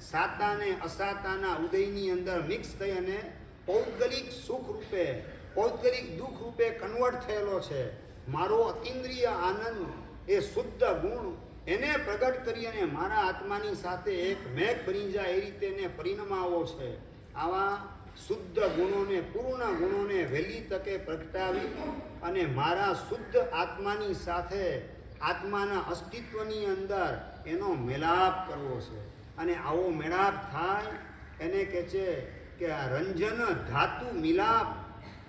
સાતા ને અસાતાના ઉદયની અંદર મિક્સ થઈ અને પૌદ્ગલિક સુખ રૂપે, પૌદ્ગલિક દુઃખ રૂપે કન્વર્ટ થયેલો છે. મારો અતિન્દ્રિય આનંદ એ શુદ્ધ ગુણ એને પ્રગટ કરી અને મારા આત્માની સાથે એક મેક બની જાય એ રીતે એને પરિણમાવો છે. આવા શુદ્ધ ગુણોને, પૂર્ણ ગુણોને વહેલી તકે પ્રગટાવી અને મારા શુદ્ધ આત્માની સાથે આત્માના અસ્તિત્વની અંદર એનો મેળાપ કરવો છે. અને આવો મેળાપ થાય એને કહે છે કે આ રંજન ધાતુ મિલાપ,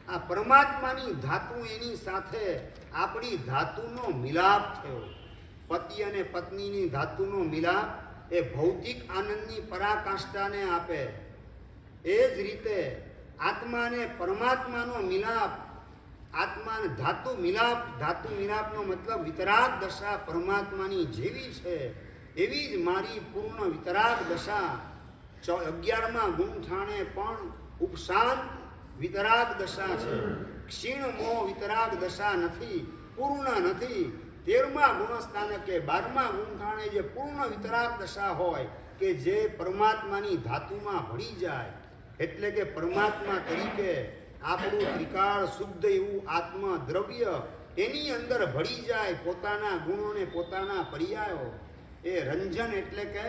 આ પરમાત્માની ધાતુ એની સાથે આપણી ધાતુનો મિલાપ થયો. પતિ અને પત્નીની ધાતુનો મિલાપ એ ભૌતિક આનંદની પરાકાષ્ઠાને આપે. એ જ રીતે આત્મા અને પરમાત્માનો મિલાપ, આત્મા ધાતુ મિલાપ, ધાતુ મિલાપનો મતલબ વિતરાગ દશા પરમાત્માની જેવી છે એવી જ મારી પૂર્ણ વિતરાગ દશા 11માં ગુણઠાણે પણ ઉપશાંત વિતરાગ દશા છે. ક્ષીણ મોહ વિતરાગ દશા નથી, પૂર્ણ નથી. 13મા ગુણસ્થાનકે 12મા ગુણઠાણે જે પૂર્ણ વિતરાગ દશા હોય કે જે પરમાત્માની ધાતુમાં ભળી જાય, એટલે કે પરમાત્મા તરીકે આપણું ત્રિકાળ શુદ્ધ એવું આત્મ દ્રવ્ય એની અંદર ભળી જાય, પોતાના ગુણોને પોતાના પર્યાયો. એ રંજન એટલે કે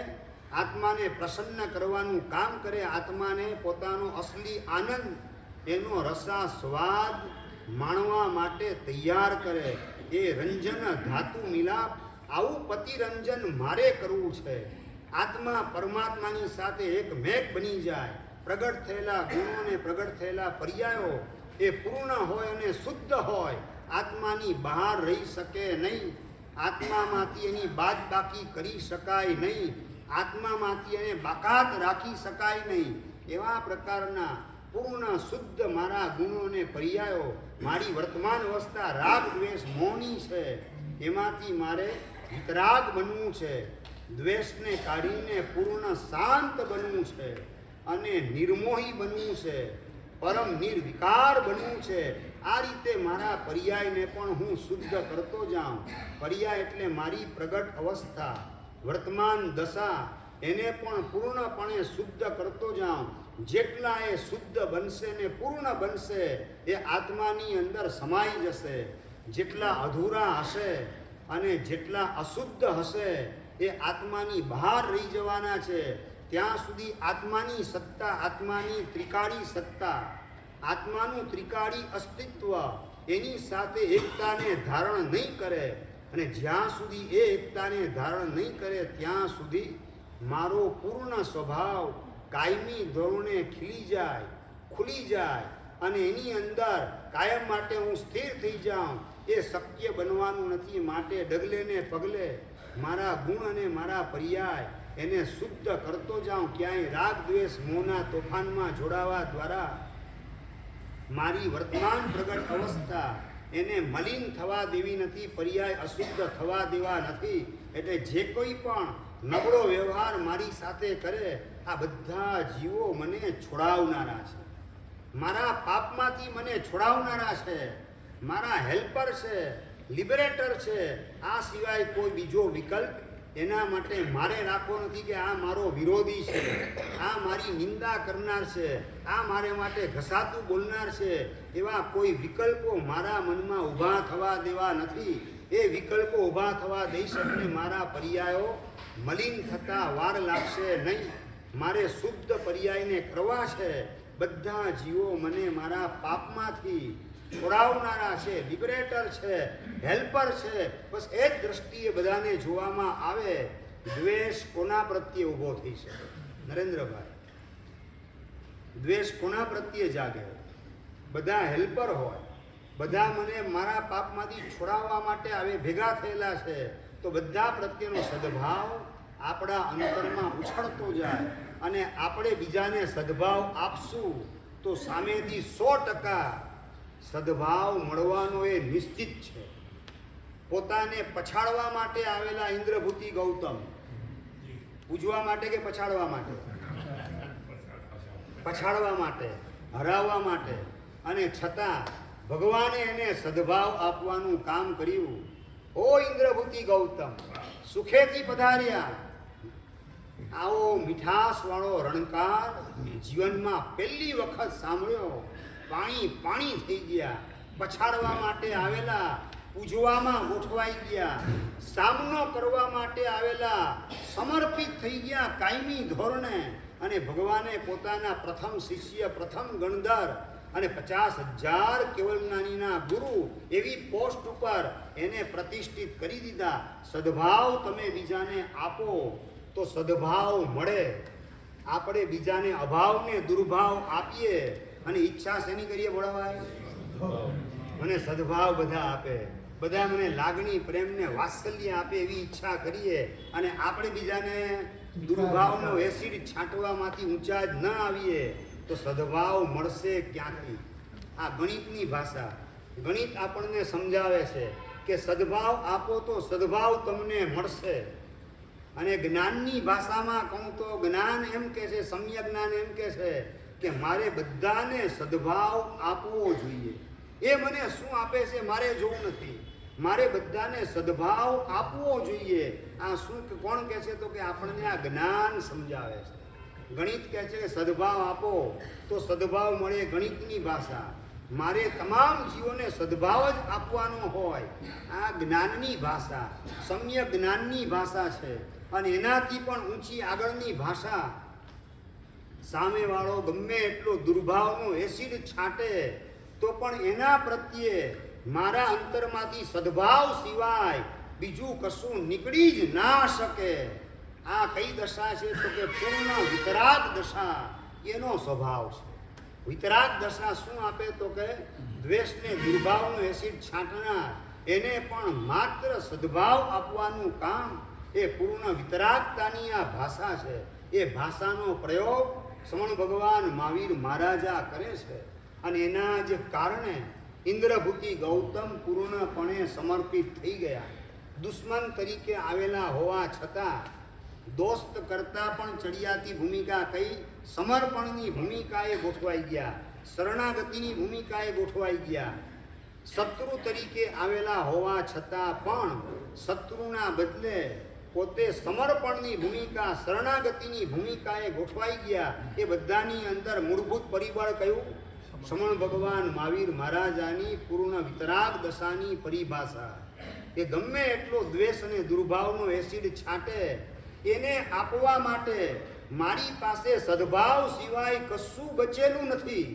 આત્માને પ્રસન્ન કરવાનું કામ કરે, આત્માને પોતાનો અસલી આનંદ, એનો રસા સ્વાદ માણવા માટે તૈયાર કરે. એ રંજન ધાતુ મિલાપ, આવું પતિરંજન મારે કરવું છે. આત્મા પરમાત્માની સાથે એક મેક બની જાય. પ્રગટ થયેલા ગુણો અને પ્રગટ થયેલા પર્યાયો એ પૂર્ણ હોય અને શુદ્ધ હોય. આત્માની બહાર રહી શકે નહીં. આત્મામાંથી એની બાદબાકી કરી શકાય નહીં. આત્મામાંથી એને બાકાત રાખી શકાય નહીં. એવા પ્રકારના પૂર્ણ શુદ્ધ મારા ગુણો અને પર્યાયો, મારી વર્તમાન અવસ્થા રાગ દ્વેષ મોહની છે, એમાંથી મારે વિતરાગ બનવું છે. દ્વેષને કાઢીને પૂર્ણ શાંત બનવું છે અને નિર્મોહી બનવું છે, પરમ નિર્વિકાર બનવું છે. આ રીતે મારા પર્યાયને પણ હું શુદ્ધ કરતો જાઉં. પર્યાય એટલે મારી પ્રગટ અવસ્થા, વર્તમાન દશા, એને પણ પૂર્ણપણે શુદ્ધ કરતો જાઉં. જેટલા એ શુદ્ધ બનશે ને પૂર્ણ બનશે એ આત્માની અંદર સમાઈ જશે. જેટલા અધૂરા હશે અને જેટલા અશુદ્ધ હશે એ આત્માની બહાર રહી જવાના છે. ત્યાં સુધી આત્માની સત્તા, આત્માની ત્રિકાળી સત્તા, આત્માનું ત્રિકાળી અસ્તિત્વ એની સાથે એકતાને ધારણ નહીં કરે. અને જ્યાં સુધી એ એકતાને ધારણ નહીં કરે ત્યાં સુધી મારો પૂર્ણ સ્વભાવ કાયમી ધોરણે ખીલી જાય, ખુલી જાય અને એની અંદર કાયમ માટે હું સ્થિર થઈ જાઉં. એ શક્ય બનવાનું નથી. માટે ડગલે ને પગલે મારા ગુણ અને મારા પર્યાય એને શુદ્ધ કરતો જાઉં. ક્યાંય રાગ દ્વેષ મોહના તોફાનમાં જોડાવા દ્વારા મારી વર્તમાન પ્રગટ અવસ્થા એને મલિન થવા દેવી નથી, પર્યાય અશુદ્ધ થવા દેવા નથી. એટલે જે કોઈ પણ નબળો વ્યવહાર મારી સાથે કરે, આ બધા જીવો મને છોડાવનારા છે, મારા પાપમાંથી મને છોડાવનારા છે, મારા હેલ્પર છે, લિબરેટર છે. આ સિવાય કોઈ બીજો વિકલ્પ એના માટે મારે રાખવો નથી કે આ મારો વિરોધી છે, આ મારી નિંદા કરનાર છે, આ મારે માટે ઘસાતું બોલનાર છે. એવા કોઈ વિકલ્પો મારા મનમાં ઊભા થવા દેવા નથી. એ વિકલ્પો ઊભા થવા દઈ શકને મારા પર્યાયો મલિન થતા વાર લાગશે નહીં. મારે શુદ્ધ પર્યાયને કરવા છે. બધા જીવો મને મારા પાપમાંથી છોડાવનારા છે, લિબરેટર છે, હેલ્પર છે. બસ એ જ દ્રષ્ટિએ બધાને જોવામાં આવે. દ્વેષ કોના પ્રત્યે ઊભો થઈ શકે? નરેન્દ્રભાઈ, દ્વેષ કોના પ્રત્યે જાગે? બધા હેલ્પર હોય, બધા મને મારા પાપમાંથી છોડાવવા માટે આવે, ભેગા થયેલા છે. તો બધા પ્રત્યેનો સદભાવ આપણા અંતરમાં ઉછળતો જાય અને આપણે બીજાને સદભાવ આપશું તો સામેથી 100% સદભાવ મળવાનો એ નિશ્ચિત છે. પોતાને પછાડવા માટે આવેલા ઇન્દ્રભૂતિ ગૌતમ, પૂજવા માટે કે પછાડવા માટે? પછાડવા માટે, હરાવવા માટે. અને છતાં ભગવાને એને સદભાવ આપવાનું કામ કર્યું. ઓ ઇન્દ્રભૂતિ ગૌતમ, સુખેથી પધાર્યા. આવો મીઠાશવાળો રણકાર જીવનમાં પહેલી વખત સાંભળ્યો. પાણી પાણી થઈ ગયા. પછાડવા માટે આવેલા પૂજવામાં ગોઠવાઈ ગયા, સામનો કરવા માટે આવેલા સમર્પિત થઈ ગયા કાયમી ધોરણે. અને ભગવાને પોતાના પ્રથમ શિષ્ય, પ્રથમ ગણધર અને 50,000 કેવલજ્ઞાનીના ગુરુ એવી પોસ્ટ ઉપર એને પ્રતિષ્ઠિત કરી દીધા. સદભાવ તમે બીજાને આપો તો સદભાવ મળે. આપણે બીજાને અભાવને દુર્ભાવ આપીએ અને ઈચ્છા શેની કરીએ? બોલાવાય મને સદભાવ બધા આપે, બધા મને લાગણી પ્રેમને વાત્સલ્ય આપે એવી ઈચ્છા કરીએ અને આપણે બીજાને દુર્ભાવનો એસિડ છાંટવામાંથી ઊંચા જ ન આવીએ તો સદભાવ મળશે ક્યાંથી? આ ગણિતની ભાષા. ગણિત આપણને સમજાવે છે કે સદભાવ આપો તો સદભાવ તમને મળશે. અને જ્ઞાનની ભાષામાં કહું તો જ્ઞાન એમ કહે છે, સમ્યક જ્ઞાન એમ કહે છે કે મારે બધાને સદભાવ આપવો જોઈએ. એ મને શું આપે છે મારે જોવું નથી, મારે બધાને સદભાવ આપવો જોઈએ. આ શું કોણ કહે છે? તો કે આપણને આ જ્ઞાન સમજાવે છે. ગણિત કહે છે કે સદભાવ આપો તો સદભાવ મળે, ગણિતની ભાષા. મારે તમામ જીવોને સદભાવ જ આપવાનો હોય. આ જ્ઞાનની ભાષા, સમ્યક જ્ઞાનની ભાષા છે. અને એનાથી પણ ઊંચી આગળની ભાષા સામેવાળો ગમે એટલો દુર્ભાવનો એસિડ છાંટે તો પણ એના પ્રત્યે મારા અંતરમાંથી સદભાવ સિવાય બીજું કશું નીકળી જ ના શકે. આ કઈ દશા છે? તો કે પૂર્ણ વિતરાગ દશા એનો સ્વભાવ છે. વિતરાગ દશા શું આપે? તો કે દ્વેષને દુર્ભાવનો એસિડ છાંટનાર એને પણ માત્ર સદભાવ આપવાનું કામ એ પૂર્ણ વિતરાગતાની આ ભાષા છે. એ ભાષાનો પ્રયોગ શ્રવણ ભગવાન મહાવીર મહારાજા કરે છે. અને એના જ કારણે ઇન્દ્રભૂતિ ગૌતમ પૂર્ણપણે સમર્પિત થઈ ગયા. દુશ્મન તરીકે આવેલા હોવા છતાં દોસ્ત કરતાં પણ ચડિયાતી ભૂમિકા કઈ સમર્પણની ભૂમિકાએ ગોઠવાઈ ગયા, શરણાગતિની ભૂમિકાએ ગોઠવાઈ ગયા. શત્રુ તરીકે આવેલા હોવા છતાં પણ શત્રુના બદલે પોતે સમર્પણની ભૂમિકા, શરણાગતિની ભૂમિકાએ ગોઠવાઈ ગયા. એ બધાની અંદર મૂળભૂત પરિબળ કયું? શ્રમણ ભગવાન મહાવીર મહારાજાની પૂર્ણ વિતરાગ દશાની પરિભાષા. એ ગમે એટલો દ્વેષ અને દુર્ભાવનો એસિડ છાંટે એને આપવા માટે મારી પાસે સદભાવ સિવાય કશું બચેલું નથી.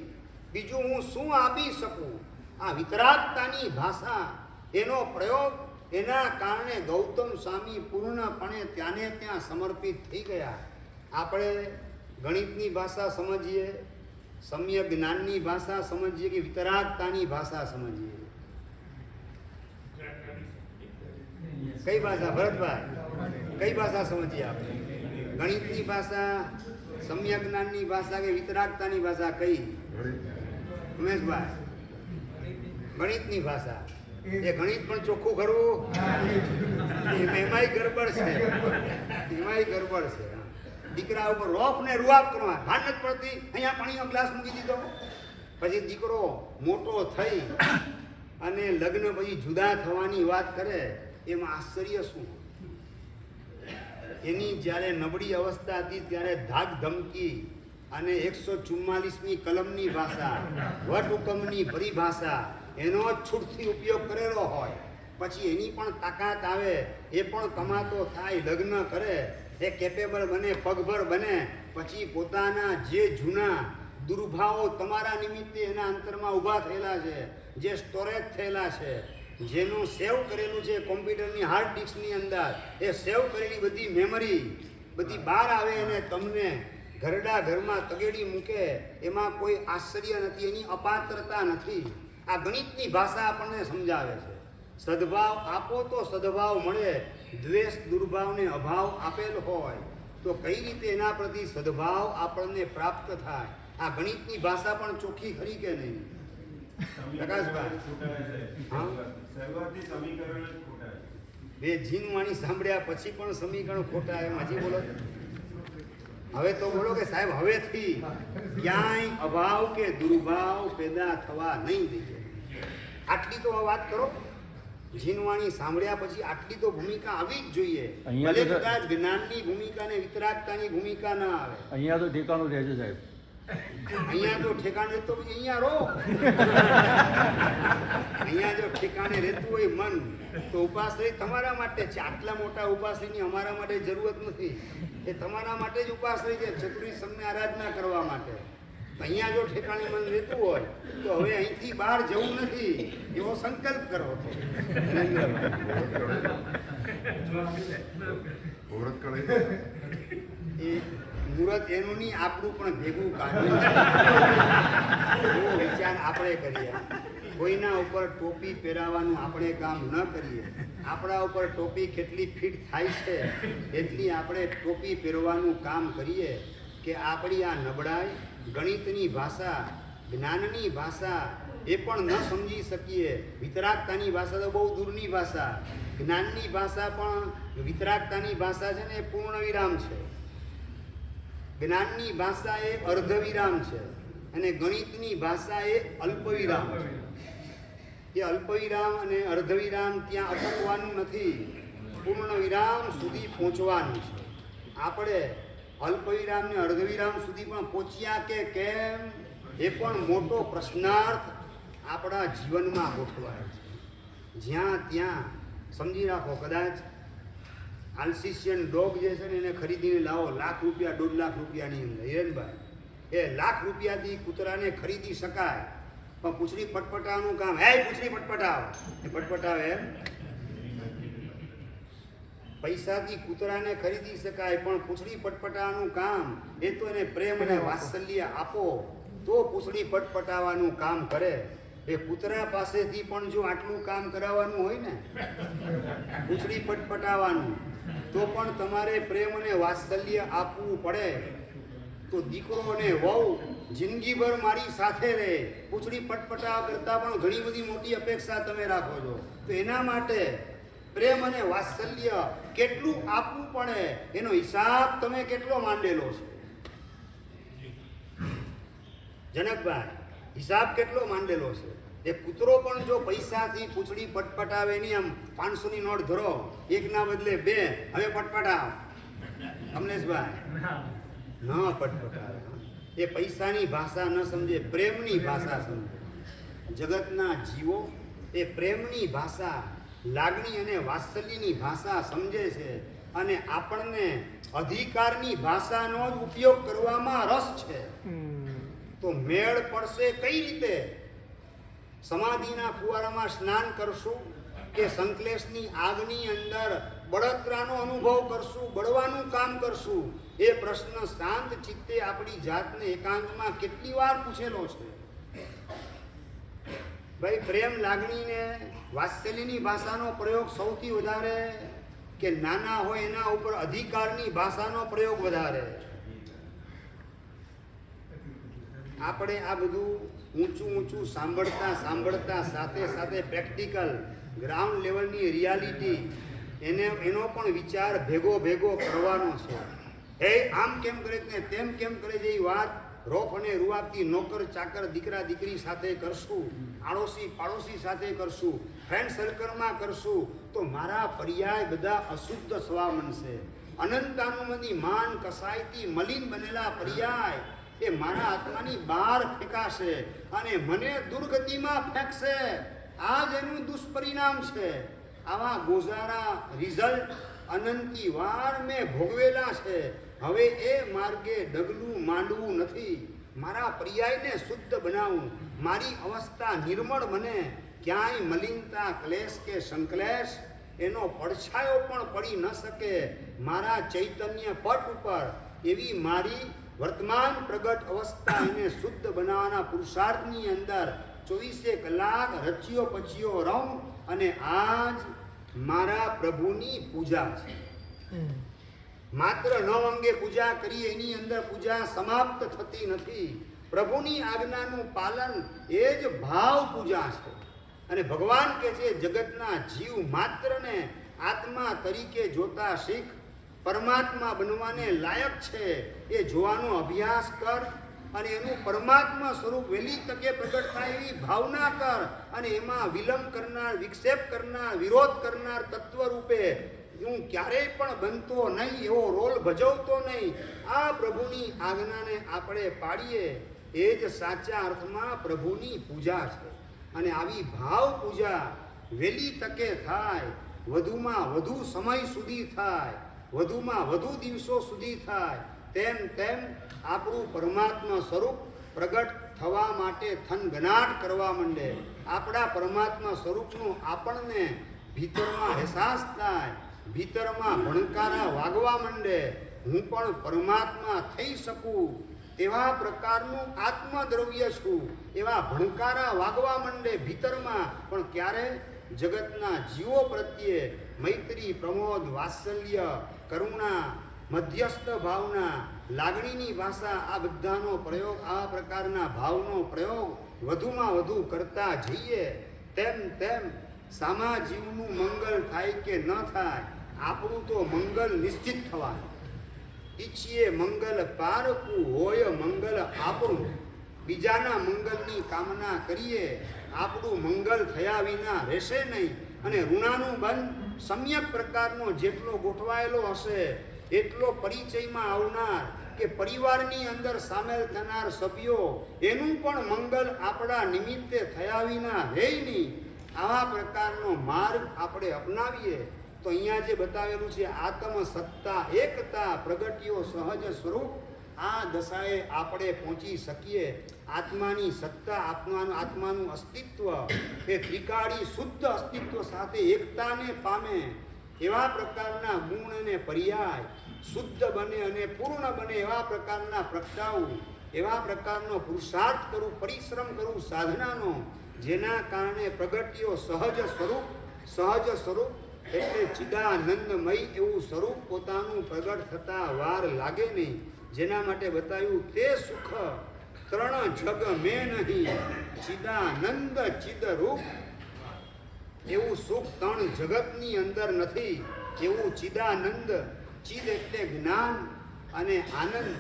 બીજું હું શું આપી શકું? આ વિતરાગતાની ભાષા, એનો પ્રયોગ, એના કારણે ગૌતમ સ્વામી પૂર્ણપણે ત્યાંને ત્યાં સમર્પિત થઈ ગયા. આપણે ગણિતની ભાષા સમજીએ, સમ્યક જ્ઞાનની ભાષા સમજીએ કે વિતરાગતાની ભાષા સમજીએ? કઈ ભાષા ભરતભાઈ? કઈ ભાષા સમજીએ આપણે? ગણિતની ભાષા, સમ્યક જ્ઞાનની ભાષા કે વિતરાગતાની ભાષા? કઈ ઉમેશભાઈ? ગણિતની ભાષા. એ ગણિત પણ ચોખ્ખું ખરું? એમાંય ગરબડ છે, એમાંય ગરબડ છે. દીકરા ઉપર રોફ ને રૂઆબ કરવા, ભાન નથી પડતી. અહીંયા પાણીનો ગ્લાસ મૂકી દીધો. પછી દીકરો મોટો થઈ અને લગ્ન પછી જુદા થવાની વાત કરે, એમાં આશ્ચર્ય શું? એની જ્યારે નબળી અવસ્થા હતી ત્યારે ધાક ધમકી અને 144મી કલમની ભાષા, વટ હુકમની પરિભાષા એનો જ છૂટથી ઉપયોગ કરેલો હોય. પછી એની પણ તાકાત આવે, એ પણ કમાતો થાય, લગ્ન કરે, એ કેપેબલ બને, પગભર બને. પછી પોતાના જે જૂના દુર્ભાવો તમારા નિમિત્તે એના અંતરમાં ઊભા થયેલા છે, જે સ્ટોરેજ થયેલા છે, જેનું સેવ કરેલું છે કોમ્પ્યુટરની હાર્ડ ડિસ્કની અંદર, એ સેવ કરેલી બધી મેમરી બધી બહાર આવે અને તમને ઘરડા ઘરમાં તગેડી મૂકે. એમાં કોઈ આશ્ચર્ય નથી, એની અપાત્રતા નથી. આ ગણિતની ભાષા આપણને સમજાવે છે. સદભાવ આપો તો સદભાવ મળે. દ્વેષ દુર્ભાવને અભાવ આપેલ હોય તો કઈ રીતે એના પ્રતિ સદભાવ આપણને પ્રાપ્ત થાય? આ ગણિતની ભાષા પણ ચોખ્ખી ખરી કે નહીં? પ્રકાશભાઈ, હા, બે જીનવાણી સાંભળ્યા પછી પણ સમીકરણ ખોટા એમ હજી બોલો? હવે તો બોલો કે સાહેબ હવેથી ક્યાંય અભાવ કે દુર્ભાવ પેદા થવા નહીં દઈએ. આટલી તો વાત કરો. જીનવાણી સાંભળ્યા પછી આટલી તો ભૂમિકા આવી જ જોઈએ. ભલે કદાચ જ્ઞાનની ભૂમિકા ને વિતરાગતાની ભૂમિકા ના આવે. અહીંયા તો ઠેકાણું રહેશે સાહેબ. અહીંયા તો ઠેકાણે તો પછી અહીંયા રહો. અહીંયા જો ઠેકાણે રહેતું હોય મન તો ઉપાશ્રય તમારા માટે છે. આટલા મોટા ઉપાશ્રયની અમારા માટે જરૂરત નથી. એ તમારા માટે જ ઉપાશ્રય છે, ચતુરી તમને આરાધના કરવા માટે. અહીંયા જો ઠેકાણે મન રહેતું હોય તો હવે અહીંથી બહાર જવું નથી એવો સંકલ્પ કરો. એ મુહૂર્ત એનું નહીં, આપણું પણ ભેગું કાઢવું એવો વિચાર આપણે કરીએ. કોઈના ઉપર ટોપી પહેરાવાનું આપણે કામ ન કરીએ. આપણા ઉપર ટોપી કેટલી ફિટ થાય છે એટલી આપણે ટોપી પહેરવાનું કામ કરીએ કે આપણી આ નબળાઈ ગણિતની ભાષા, જ્ઞાનની ભાષા એ પણ ન સમજી શકીએ. વિતરાગતાની ભાષા તો બહુ દૂરની ભાષા. જ્ઞાનની ભાષા પણ વિતરાગતાની ભાષા છે ને એ પૂર્ણ વિરામ છે. જ્ઞાનની ભાષા એ અર્ધવિરામ છે અને ગણિતની ભાષા એ અલ્પવિરામ છે. એ અલ્પવિરામ અને અર્ધવિરામ ત્યાં અટકવાનું નથી, પૂર્ણ વિરામ સુધી પહોંચવાનું છે. આપણે અલ્પવિરામ ને અર્ધવિરામ સુધી પણ પહોંચ્યા કે કેમ એ પણ મોટો પ્રશ્નાર્થ આપણા જીવનમાં ગોઠવાય છે. જ્યાં ત્યાં સમજી રાખો, કદાચ આલ્સીશિયન ડોગ જે છે ને એને ખરીદીને લાવો ₹1,00,000 ₹1.5 લાખ અંદર, હિરેનભાઈ, એ ₹1,00,000થી કૂતરાને ખરીદી શકાય, પણ પૂંછડી પટપટાવવાનું કામ, હે પૂંછડી પટપટાવ, એ પટપટાવે એમ? પૈસાથી કૂતરાને ખરીદી શકાય, પણ પૂંછડી પટપટાવવાનું કામ એ તો એને પ્રેમ અને વાત્સલ્ય આપો તો પૂંછડી પટપટાવવાનું કામ કરે. એ કૂતરા પાસેથી પણ જો આટલું કામ કરાવવાનું હોય ને, પૂંછડી પટપટાવવાનું, તો પણ તમારે પ્રેમ અને વાત્સલ્ય આપવું પડે. તો દીકરો અને વહુ જિંદગીભર મારી સાથે રહે, પૂંછડી પટપટાવા કરતાં પણ ઘણી બધી મોટી અપેક્ષા તમે રાખો છો. તો એના માટે પ્રેમ અને વાત્સલ્ય કેટલું આપવું પડે એનો હિસાબ તમે કેટલો માંડેલો છે? જનકભાઈ, હિસાબ કેટલો માંડેલો છે? એ કૂતરો પણ જો પૈસાથી પૂંછડી પટપટાવે નહીં, આમ 500ની નોટ ધરો, એકના બદલે 2, હવે પટપટાવ, કમલેશભાઈ, ન પટપટાવે. એ પૈસાની ભાષા ન સમજે, પ્રેમની ભાષા સમજે. જગતના જીવો એ પ્રેમની ભાષા, લાગણી અને વાત્સલ્યની ભાષા સમજે છે, અને આપણને અધિકારની ભાષાનો જ ઉપયોગ કરવામાં રસ છે. તો મેળ પડશે કઈ રીતે? સમાધિના ફુવારામાં સ્નાન કરશું કે સંકલેશની આગની અંદર બળતરાનો અનુભવ કરશું, બળવાનું કામ કરશું? એ પ્રશ્ન શાંત ચિત્તે આપણી જાતને એકાંતમાં કેટલી વાર પૂછેલો છે? ભાઈ, પ્રેમ લાગણીને વાત્સલ્યની ભાષાનો પ્રયોગ સૌથી વધારે કે નાના હોય એના ઉપર અધિકારની ભાષાનો પ્રયોગ વધારે? આપણે આ બધું ઊંચું સાંભળતા સાથે સાથે પ્રેક્ટિકલ ગ્રાઉન્ડ લેવલની રિયાલિટી એનો પણ વિચાર ભેગો કરવાનો છે. એ આમ કેમ કરે ને તેમ કેમ કરે છે, એ વાત રોફ અને રૂઆબથી નોકર ચાકર દીકરા દીકરી સાથે કરશું, આડોશી પાડોશી સાથે કરશું, ફ્રેન્ડ સર્કલમાં કરશું, તો મારા પર્યાય બધા અશુદ્ધ થવા માંડશે. અનંતાનુમની માન કસાયથી મલિન બનેલા પર્યાય એ મારા આત્માની બહાર ફેંકાશે અને મને દુર્ગતિમાં ફેંકશે. આ જ એનું દુષ્પરિણામ છે. આવા ગોઝારા રિઝલ્ટ અનંતી વાર મેં ભોગવેલા છે. હવે એ માર્ગે ડગલું માંડવું નથી. મારા પર્યાયને શુદ્ધ બનાવું, મારી અવસ્થા નિર્મળ બને, ક્યાંય મલિનતા, ક્લેશ કે સંકલેશ એનો પડછાયો પણ પડી ન શકે મારા ચૈતન્ય પટ ઉપર. એવી મારી વર્તમાન પ્રગટ અવસ્થા એને શુદ્ધ બનાવવાના પુરુષાર્થની અંદર 24 કલાક રચ્યો પચ્યો રહું. અને આજ મારા પ્રભુની પૂજા છે. માત્ર 9 અંગે પૂજા કરી એની અંદર પૂજા સમાપ્ત થતી નથી. પ્રભુની આજ્ઞાનું પાલન એ જ ભાવ પૂજા છે. અને ભગવાન કહે છે, જગતના જીવ માત્રને આત્મા તરીકે જોતા શીખ. પરમાત્મા બનવાને લાયક છે એ જોવાનો અભ્યાસ કર, અને એનું પરમાત્મા સ્વરૂપ વહેલી તકે પ્રગટ થાય એવી ભાવના કર. અને એમાં વિલંબ કરનાર, વિક્ષેપ કરનાર, વિરોધ કરનાર તત્વ રૂપે હું ક્યારેય પણ બનતો નહીં, એવો રોલ ભજવતો નહીં. આ પ્રભુની આજ્ઞાને આપણે પાડીએ એ જ સાચા અર્થમાં પ્રભુની પૂજા છે. અને આવી ભાવ પૂજા વહેલી તકે થાય, વધુમાં વધુ સમય સુધી થાય, વધુમાં વધુ દિવસો સુધી થાય, તેમ આપણું પરમાત્મા સ્વરૂપ પ્રગટ થવા માટે થનગનાટ કરવા માંડે. આપણા પરમાત્મા સ્વરૂપનો આપણને ભીતરમાં અહેસાસ થાય, ભીતરમાં ભણકારા વાગવા માંડે. હું પણ પરમાત્મા થઈ શકું તેવા પ્રકારનું આત્મદ્રવ્ય છું, એવા ભણકારા વાગવા માંડે ભીતરમાં. પણ ક્યારે? જગતના જીવો પ્રત્યે મૈત્રી, પ્રમોદ, વાત્સલ્ય, કરુણા, મધ્યસ્થ ભાવના, લાગણીની ભાષા, આ બધાનો પ્રયોગ, આ પ્રકારના ભાવનો પ્રયોગ વધુમાં વધુ કરતા જઈએ તેમ સામા જીવનું મંગળ થાય કે ન થાય, આપણું તો મંગળ નિશ્ચિત થવાનું. ઈચ્છીએ મંગલ પારકું, હોય મંગલ આપણું. બીજાના મંગલની કામના કરીએ, આપણું મંગલ થયા વિના રહેશે નહીં. અને ઋણાનું બંધ સમ્યક પ્રકારનો જેટલો ગોઠવાયેલો હશે એટલો પરિચયમાં આવનાર કે પરિવારની અંદર સામેલ થનાર સભ્યો એનું પણ મંગલ આપણા નિમિત્તે થયા વિના રહે નહીં, આવા પ્રકારનો માર્ગ આપણે અપનાવીએ તો અહીંયા જે બતાવેલું છે આત્મ સત્તા એકતા પ્રગટ્યો સહજ સ્વરૂપ, આ દશાએ આપણે પહોંચી શકીએ. આત્માની સત્તા, આત્માનું અસ્તિત્વ એ ત્રિકાળી શુદ્ધ અસ્તિત્વ સાથે એકતાને પામે, એવા પ્રકારના ગુણ અને પર્યાય શુદ્ધ બને અને પૂર્ણ બને એવા પ્રકારના પ્રગટાવું, એવા પ્રકારનો પુરુષાર્થ કરું, પરિશ્રમ કરું સાધનાનો, જેના કારણે પ્રગટ્યો સહજ સ્વરૂપ. સહજ સ્વરૂપ એટલે ચિદાનંદમય એવું સ્વરૂપ પોતાનું પ્રગટ થતા વાર લાગે નહીં. જેના માટે બતાવ્યું તે સુખ ત્રણ જગ મેં નહીં, ચિદાનંદ ચિદરૂપ. એવું સુખ ત્રણ જગતની અંદર નથી, એવું ચિદાનંદ. ચિદ એટલે જ્ઞાન અને આનંદ,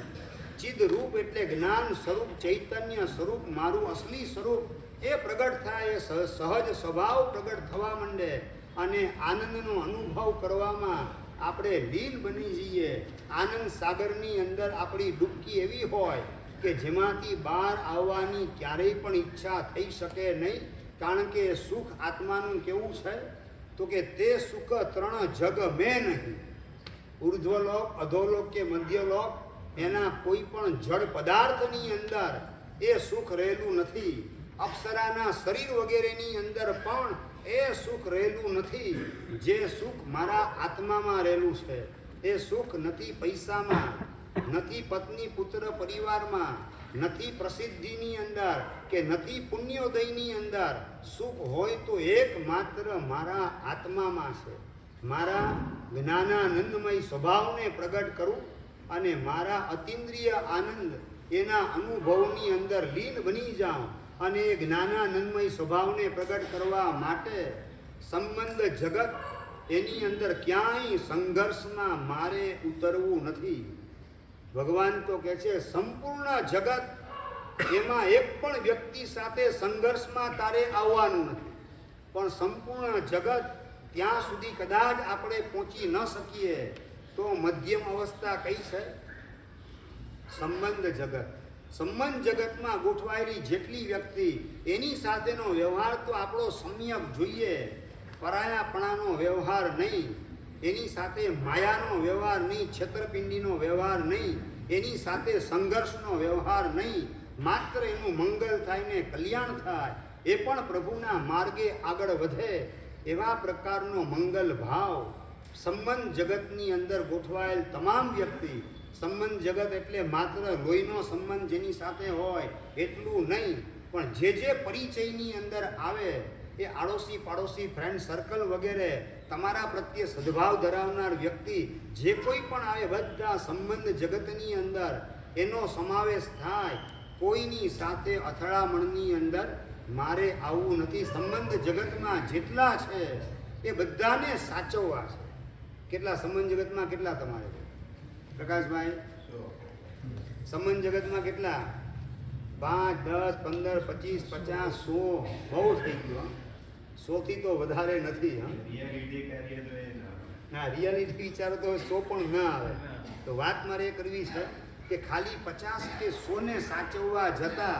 ચિદ રૂપ એટલે જ્ઞાન સ્વરૂપ, ચૈતન્ય સ્વરૂપ, મારું અસલી સ્વરૂપ એ પ્રગટ થાય, એ સહજ સ્વભાવ પ્રગટ થવા માંડે અને આનંદનો અનુભવ કરવામાં આપણે લીન બની જઈએ. આનંદ સાગરની અંદર આપણી ડૂબકી એવી હોય કે જેમાંથી બહાર આવવાની ક્યારેય પણ ઈચ્છા થઈ શકે નહીં, કારણ કે સુખ આત્માનું કેવું છે તો કે તે સુખ ત્રણ જગ મેં નહીં. ઉર્ધ્વલોક, અધોલોક કે મધ્યલોક એના કોઈ પણ જળ પદાર્થની અંદર એ સુખ રહેલું નથી. અપ્સરાના શરીર વગેરેની અંદર પણ એ સુખ રહેલું નથી. જે સુખ મારા આત્મામાં રહેલું છે એ સુખ નથી પૈસામાં, નથી પત્ની પુત્ર પરિવારમાં, નથી પ્રસિદ્ધિની અંદર કે નથી પુણ્યોદયની અંદર. સુખ હોય તો એકમાત્ર મારા આત્મામાં છે. મારા જ્ઞાનાનંદમય સ્વભાવને પ્રગટ કરું અને મારા અતિન્દ્રિય આનંદ એના અનુભવની અંદર લીન બની જાઉં અને એ જ્ઞાનાનંદમય સ્વભાવને પ્રગટ કરવા માટે સંબંધ જગત એની અંદર ક્યાંય સંઘર્ષમાં મારે ઉતરવું નથી. ભગવાન તો કહે છે સંપૂર્ણ જગત, એમાં એક પણ વ્યક્તિ સાથે સંઘર્ષમાં તારે આવવાનું નથી. પણ સંપૂર્ણ જગત ત્યાં સુધી કદાચ આપણે પહોંચી ન શકીએ તો મધ્યમ અવસ્થા કઈ છે? સંબંધ જગત. સંબંધ જગતમાં ગોઠવાયેલી જેટલી વ્યક્તિ એની સાથેનો વ્યવહાર તો આપણો સમ્યક જોઈએ, પરાયાપણાનો વ્યવહાર નહીં, એની સાથે માયાનો વ્યવહાર નહીં, છેતરપિંડીનો વ્યવહાર નહીં, એની સાથે સંઘર્ષનો વ્યવહાર નહીં. માત્ર એનું મંગલ થાય ને કલ્યાણ થાય, એ પણ પ્રભુના માર્ગે આગળ વધે એવા પ્રકારનો મંગલ ભાવ સંબંધ જગતની અંદર ગોઠવાયેલ તમામ વ્યક્તિ. સંબંધ જગત એટલે માત્ર લોહીનો સંબંધ જેની સાથે હોય એટલું નહીં, પણ જે પરિચયની અંદર આવે એ આડોશી પાડોશી ફ્રેન્ડ સર્કલ વગેરે તમારા પ્રત્યે સદભાવ ધરાવનાર વ્યક્તિ જે કોઈ પણ આવે, બધા સંબંધ જગતની અંદર એનો સમાવેશ થાય. કોઈની સાથે અથડામણની અંદર મારે આવવું નથી. સંબંધ જગતમાં જેટલા છે એ બધાને સાચવવા છે. કેટલા સંબંધ જગતમાં કેટલા તમારે પ્રકાશભાઈ? સંબંધ જગતમાં કેટલા? 5, 10, 15, 25, 50, 100 બહુ થઈ ગયું. 100 થી તો વધારે નથી. ના, રિયાલિટી વિચારો તો 100 પણ ના આવે. તો વાત મારે એ કરવી છે કે ખાલી 50 કે 100 ને સાચવવા જતા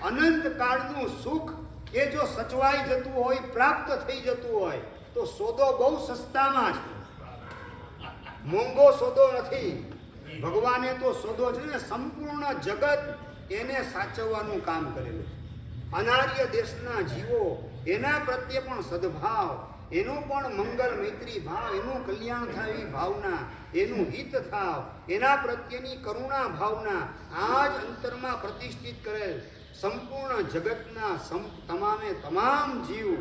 અનંત કાળનું સુખ એ જો સચવાઈ જતું હોય, પ્રાપ્ત થઈ જતું હોય તો સોદો બહુ સસ્તામાં છે, મોંઘો સોદો નથી. ભગવાને તો સોદો છે ને સંપૂર્ણ જગત એને સાચવવાનું કામ કરેલું. અનાર્ય દેશના જીવો એના પ્રત્યે પણ સદભાવ, એનો પણ મંગલ મૈત્રી ભાવ, એનું કલ્યાણ થાય એવી ભાવના, એનું હિત થાવ એના પ્રત્યેની કરુણા ભાવના આ જ અંતરમાં પ્રતિષ્ઠિત કરેલ સંપૂર્ણ જગતના તમામે તમામ જીવ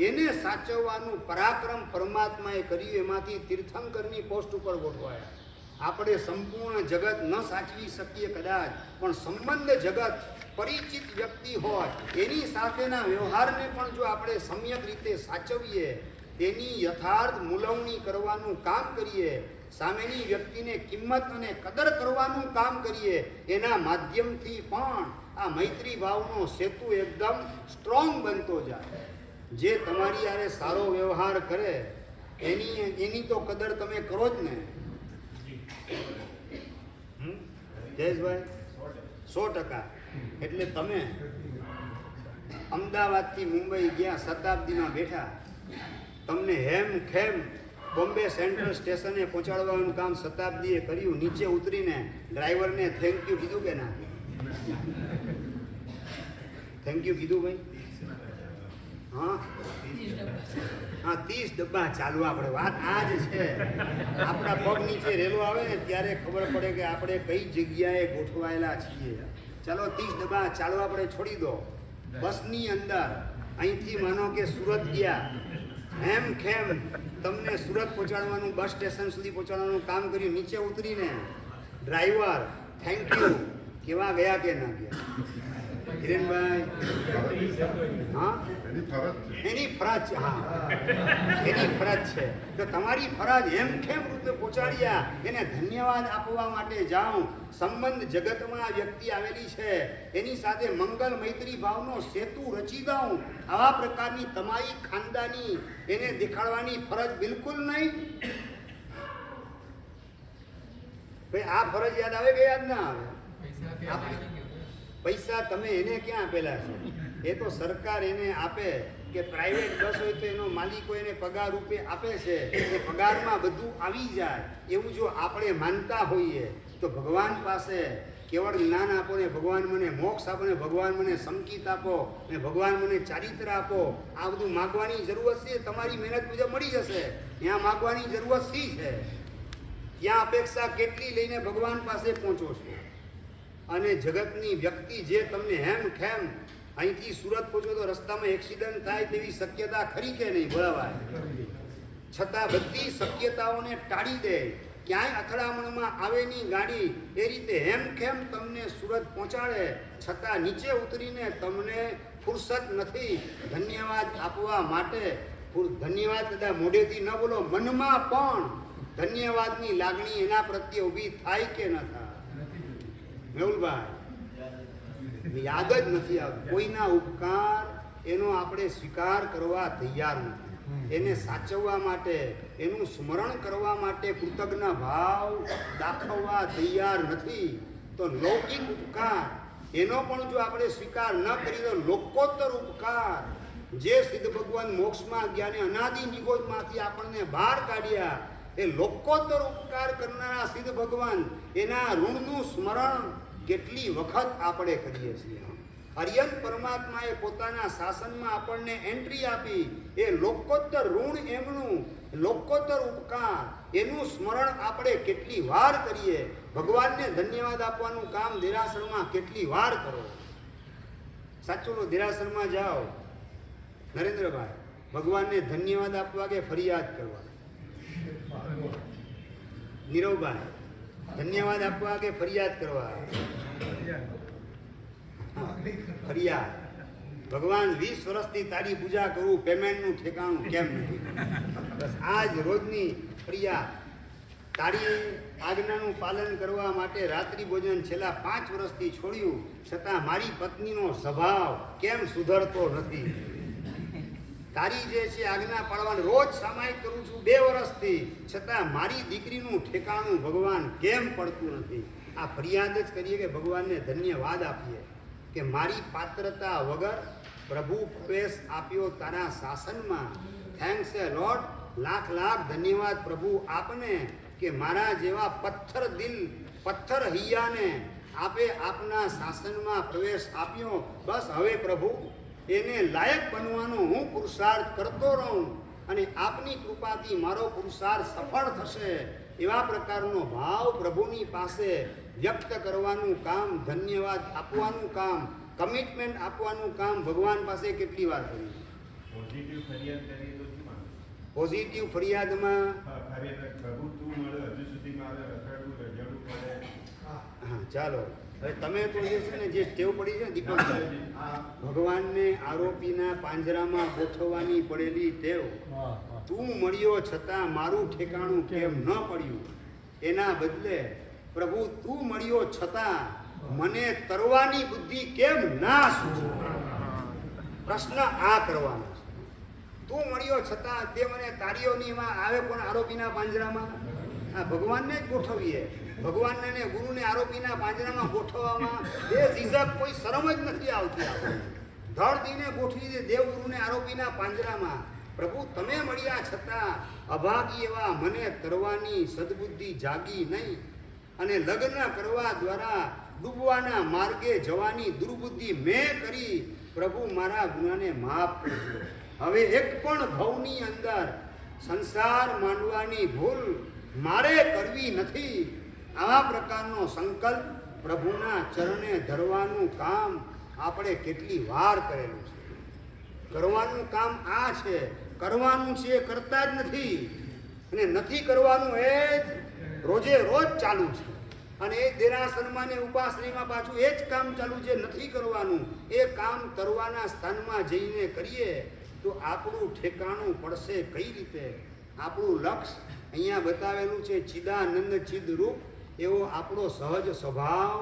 એને સાચવવાનું પરાક્રમ પરમાત્માએ કર્યું. એમાંથી તીર્થંકરની પોસ્ટ ઉપર ગોઠવાયા. આપણે સંપૂર્ણ જગત ન સાચવી શકીએ કદાચ, પણ સંબંધ જગત પરિચિત વ્યક્તિ હોય એની સાથેના વ્યવહારને પણ જો આપણે સમ્યક રીતે સાચવીએ, તેની યથાર્થ મૂલવણી કરવાનું કામ કરીએ, સામેની વ્યક્તિને કિંમત અને કદર કરવાનું કામ કરીએ, એના માધ્યમથી પણ આ મૈત્રી ભાવનો સેતુ એકદમ સ્ટ્રોંગ બનતો જાય. જે તમારી યારે સારો વ્યવહાર કરે એની તો કદર તમે કરો જ ને. જયેશભાઈ 100%. એટલે તમે અમદાવાદથી મુંબઈ ગયા, શતાબ્દીમાં બેઠા, તમને હેમ ખેમ બોમ્બે સેન્ટ્રલ સ્ટેશને પહોંચાડવાનું કામ શતાબ્દીએ કર્યું. નીચે ઉતરીને ડ્રાઈવરને થેન્ક યુ કીધું કે ના? થેન્ક યુ કીધું ભાઈ? હા હા, 30 ડબ્બા ચાલુ. આપણે વાત આ જ છે. આપણા પગ નીચે રેલો આવે ને ત્યારે ખબર પડે કે આપણે કઈ જગ્યાએ ગોઠવાયેલા છીએ. ચાલો 30 ડબ્બા ચાલુ આપણે છોડી દો. બસની અંદર અહીંથી માનો કે સુરત ગયા, હેમ ખેમ તમને સુરત પહોંચાડવાનું, બસ સ્ટેશન સુધી પહોંચાડવાનું કામ કર્યું. નીચે ઉતરીને ડ્રાઈવર થેન્ક યુ કેવા ગયા કે ના ગયા? હિરેનભાઈ, હા, એની ફરજ. હા, એની ફરજ છે. તો તમારી ફરજ એમ કેમ રૂપે પહોંચાડ્યા, એને ધન્યવાદ આપવા માટે જાઉં. સંબંધ જગતમાં વ્યક્તિ આવેલી છે, એની સાથે મંગલ મૈત્રી ભાવનો સેતુ રચી દઉં. આવા પ્રકારની તમારી ખાનદાની એને દેખાડવાની ફરજ બિલકુલ નહીં. ભાઈ આ ફરજ યાદ આવે કે યાદ ના આવે? પૈસા તમે એને ક્યાં આપેલા છે? એ તો સરકાર એને આપે કે પ્રાઇવેટ બસ હોય તો એનો માલિકો એને પગાર રૂપે આપે છે. એ પગારમાં બધું આવી જાય. એવું જો આપણે માનતા હોઈએ તો ભગવાન પાસે કેવળ જ્ઞાન આપો ને ભગવાન મને મોક્ષ આપો ને ભગવાન મને સંકિત આપો ને ભગવાન મને ચારિત્ર આપો, આ બધું માગવાની જરૂરત છે? તમારી મહેનત મુજબ મળી જશે. ત્યાં માગવાની જરૂરત શી છે? ત્યાં અપેક્ષા કેટલી લઈને ભગવાન પાસે પહોંચો છો? અને જગતની વ્યક્તિ જે તમને હેમ ખેમ અહીંથી સુરત પહોંચો તો રસ્તામાં એક્સિડન્ટ થાય તેવી શક્યતા ખરી કે નહીં? બરાબર. છતાં બધી શક્યતાઓને ટાળી દે, ક્યાંય અથડામણમાં આવેની ગાડી એ રીતે હેમ ખેમ તમને સુરત પહોંચાડે, છતાં નીચે ઉતરીને તમને ફુરસત નથી ધન્યવાદ આપવા માટે. ધન્યવાદ કદાચ મોઢેથી ન બોલો, મનમાં પણ ધન્યવાદની લાગણી એના પ્રત્યે ઊભી થાય કે ન થાય? મેહુલભાઈ, યાદ જ નથી આવતું. કોઈના ઉપકાર એનો આપણે સ્વીકાર કરવા તૈયાર નથી. એને સાચવવા માટે, એનું સ્મરણ કરવા માટે કૃતજ્ઞ ભાવ દાખવવા તૈયાર નથી. તો લૌકિક ઉપકાર એનો પણ જો આપણે સ્વીકાર ન કરીએ તો લોકોત્તર ઉપકાર, જે સિદ્ધ ભગવાન મોક્ષમાં ગયા ને અનાદિ નિગોજમાંથી આપણને બહાર કાઢ્યા, એ લોકોત્તર ઉપકાર કરનારા સિદ્ધ ભગવાન, એના ઋણનું સ્મરણ કેટલી વખત આપણે કરીએ છીએ. અર્યંત પરમાત્માએ પોતાના શાસનમાં આપણને એન્ટ્રી આપી. એ લોકોત્તર ઋણ એમનું, લોકોત્તર ઉપકાર, એનું સ્મરણ આપણે કેટલી વાર કરીએ. ભગવાનને ધન્યવાદ આપવાનું કામ દેરાસરમાં કેટલી વાર કરો. સાચું, દેરાસરમાં જાઓ નરેન્દ્રભાઈ, ભગવાનને ધન્યવાદ આપવા કે ફરિયાદ કરવા? નીરવભાઈ, ધન્યવાદ આપવા કે ફરિયાદ કરવા? ફરિયાદ. ભગવાન 20 વર્ષથી તારી પૂજા કરું, પેમેન્ટનું ઠેકાણું કેમ નથી? બસ આ જ રોજની ફરિયાદ. તારી આજ્ઞાનું પાલન કરવા માટે રાત્રિ ભોજન છેલ્લા 5 વર્ષથી છોડ્યું, છતાં મારી પત્નીનો સ્વભાવ કેમ સુધરતો નથી? તારી જે છે આજ્ઞા પાળવાનું રોજ સામાયિક કરું છું 2 વર્ષથી, છતાં મારી દીકરીનું ઠેકાણું ભગવાન કેમ પડતું નથી? આ ફરિયાદ જ કરીએ કે ભગવાનને ધન્યવાદ આપીએ કે મારી પાત્રતા વગર પ્રભુ પ્રવેશ આપ્યો તારા શાસનમાં. થેન્ક્સ એ લોટ. લાખ લાખ ધન્યવાદ પ્રભુ આપને કે મારા જેવા પથ્થર દિલ, પથ્થર હૈયાને આપે આપના શાસનમાં પ્રવેશ આપ્યો. બસ હવે પ્રભુ એને લાયક બનવાનો હું પુરુષાર્થ કરતો રહું અને આપની કૃપાથી મારો પુરુષાર્થ સફળ થશે. એવા પ્રકારનો ભાવ પ્રભુની પાસે વ્યક્ત કરવાનું કામ, ધન્યવાદ આપવાનું કામ, કમિટમેન્ટ આપવાનું કામ ભગવાન પાસે કેટલી વાર કર્યું? પોઝિટિવ ફરિયાદમાં હા, ચાલો હવે તમે તો જે છે ને જે ટેવ પડી છે ને દીપકભાઈ, ભગવાનને આરોપીના પાંજરામાં ગોઠવવાની પડેલી ટેવ, તું મળ્યો છતાં મારું ઠેકાણું કેમ ન પડ્યું? એના બદલે પ્રભુ તું મળ્યો છતાં મને તરવાની બુદ્ધિ કેમ ના સૂચી? પ્રશ્ન આ કરવાનો છે. તું મળ્યો છતાં તે મને તારીઓની આવે પણ આરોપીના પાંજરામાં. આ ભગવાનને જ ગોઠવીએ. ભગવાનને ને ગુરુને આરોપીના પાંજરામાં ગોઠવવામાં એ ઝીઝક કોઈ શરમ જ નથી આવતી. આપણને ધડ દીને ગોઠવી દે દેવગુરુને આરોપીના પાંજરામાં. પ્રભુ તમે મળ્યા છતાં અભાગી એવા મને તરવાની સદબુદ્ધિ જાગી નહીં, અને લગ્ન કરવા દ્વારા ડૂબવાના માર્ગે જવાની દુર્બુદ્ધિ મેં કરી. પ્રભુ મારા ગુનાને માફ કરજો. હવે એક પણ ભવની અંદર સંસાર માંડવાની ભૂલ મારે કરવી નથી. આવા પ્રકારનો સંકલ્પ પ્રભુના ચરણે ધરવાનું કામ આપણે કેટલી વાર કરેલું છે. કરવાનું કામ આ છે, કરવાનું છે એ કરતા જ નથી, અને નથી કરવાનું એ જ રોજે રોજ ચાલુ છે. અને એ દેરાસરમાં ને ઉપાસનીમાં પાછું એ જ કામ ચાલુ છે, નથી કરવાનું. એ કામ કરવાના સ્થાનમાં જઈને કરીએ તો આપણું ઠેકાણું પડશે કઈ રીતે? આપણું લક્ષ્ય અહીંયા બતાવેલું છે ચિદાનંદ ચિદરૂપ. એવો આપણો સહજ સ્વભાવ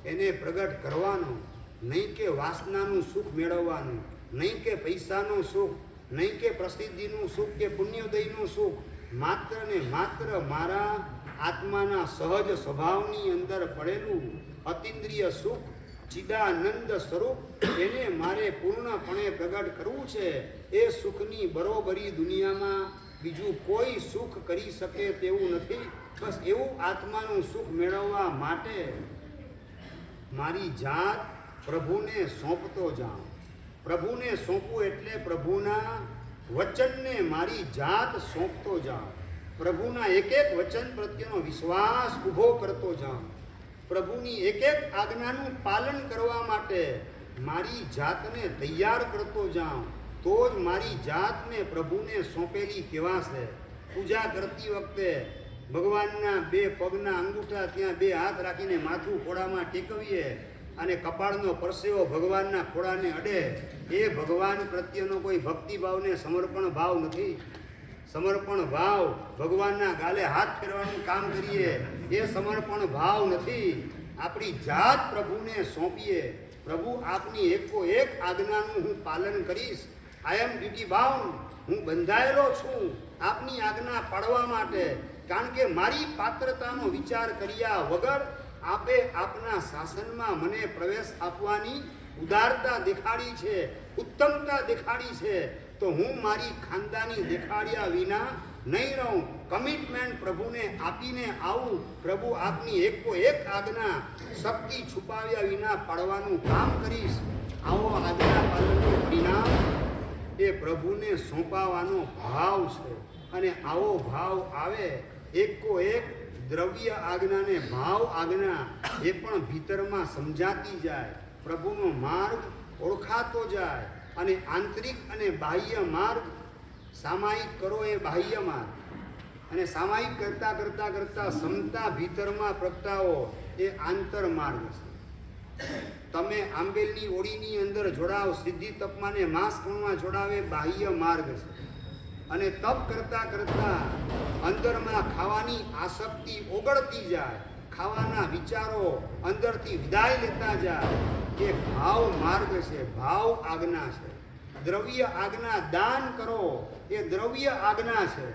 એને પ્રગટ કરવાનો. નહીં કે વાસનાનું સુખ મેળવવાનું, નહીં કે પૈસાનું સુખ, નહીં કે પ્રસિદ્ધિનું સુખ કે પુણ્યોદયનું સુખ. માત્ર ને માત્ર મારા આત્માના સહજ સ્વભાવની અંદર પડેલું અતિન્દ્રિય સુખ, ચિદાનંદ સ્વરૂપ, એને મારે પૂર્ણપણે પ્રગટ કરવું છે. એ સુખની બરોબરી દુનિયામાં બીજું કોઈ સુખ કરી શકે તેવું નથી. બસ એવું આત્માનું સુખ મેળવવા માટે મારી જાત પ્રભુને સોંપતો જાઉં. પ્રભુને સોંપવું એટલે પ્રભુના વચનને મારી જાત સોંપતો જાઉં. પ્રભુના એક એક વચન પ્રત્યેનો વિશ્વાસ ઊભો કરતો જાઉં. પ્રભુની એક એક આજ્ઞાનું પાલન કરવા માટે મારી જાતને તૈયાર કરતો જાઉં. તો જ મારી જાતને પ્રભુને સોંપેલી કહેવાશે. પૂજા કરતી વખતે ભગવાનના બે પગના અંગૂઠા ત્યાં બે હાથ રાખીને માથું ખોડામાં ટેકવીએ અને કપાળનો પરસેવો ભગવાનના ખોડાને અડે. એ ભગવાન પ્રત્યેનો કોઈ ભક્તિભાવને સમર્પણ ભાવ નથી. સમર્પણ ભાવ ભગવાનના ગાલે હાથ ફેરવાનું કામ કરીએ એ સમર્પણ ભાવ નથી. આપણી જાત પ્રભુને સોંપીએ. પ્રભુ આપની એકો એક આજ્ઞાનું હું પાલન કરીશ. આઈ એમ ડ્યુટી બાઉન્ડ. હું બંધાયેલો છું આપની આજ્ઞા પાળવા માટે. કારણ કે મારી પાત્રતાનો વિચાર કર્યા વગર આપે આપના શાસનમાં મને પ્રવેશ આપવાની ઉદારતા દેખાડી છે, ઉત્તમતા દેખાડી છે. તો હું મારી ખાનદાની દેખાડ્યા વિના નહીં રહું. કમિટમેન્ટ પ્રભુને આપીને આવું. પ્રભુ આપની એકો એક આજ્ઞા શક્તિ છુપાવ્યા વિના પાડવાનું કામ કરીશ. આવો આજ્ઞા પાલનનું પરિણામ એ પ્રભુને સોંપાવાનો ભાવ છે. અને આવો ભાવ આવે, એકો એક દ્રવ્ય આજ્ઞાને ભાવ આજ્ઞા એ પણ ભીતરમાં સમજાતી જાય. પ્રભુનો માર્ગ ઓળખાતો જાય. અને આંતરિક અને બાહ્ય માર્ગ સામાયિક કરો એ બાહ્ય માર્ગ, અને સામાયિક કરતાં કરતાં કરતાં સમતા ભીતરમાં પ્રગટાવો એ આંતર માર્ગ છે. તમે આંબેલની ઓળીની અંદર જોડાવ, સિદ્ધિ તપમાં ને માસ કણમાં જોડાવે બાહ્ય માર્ગ છે. અને તપ કરતાં કરતાં અંદરમાં ખાવાની આસક્તિ ઓગળતી જાય, ખાવાના વિચારો અંદરથી વિદાય લેતા જાય. એ ભાવ માર્ગ છે, ભાવ આજ્ઞા છે. દ્રવ્ય આજ્ઞા દાન કરો એ દ્રવ્ય આજ્ઞા છે.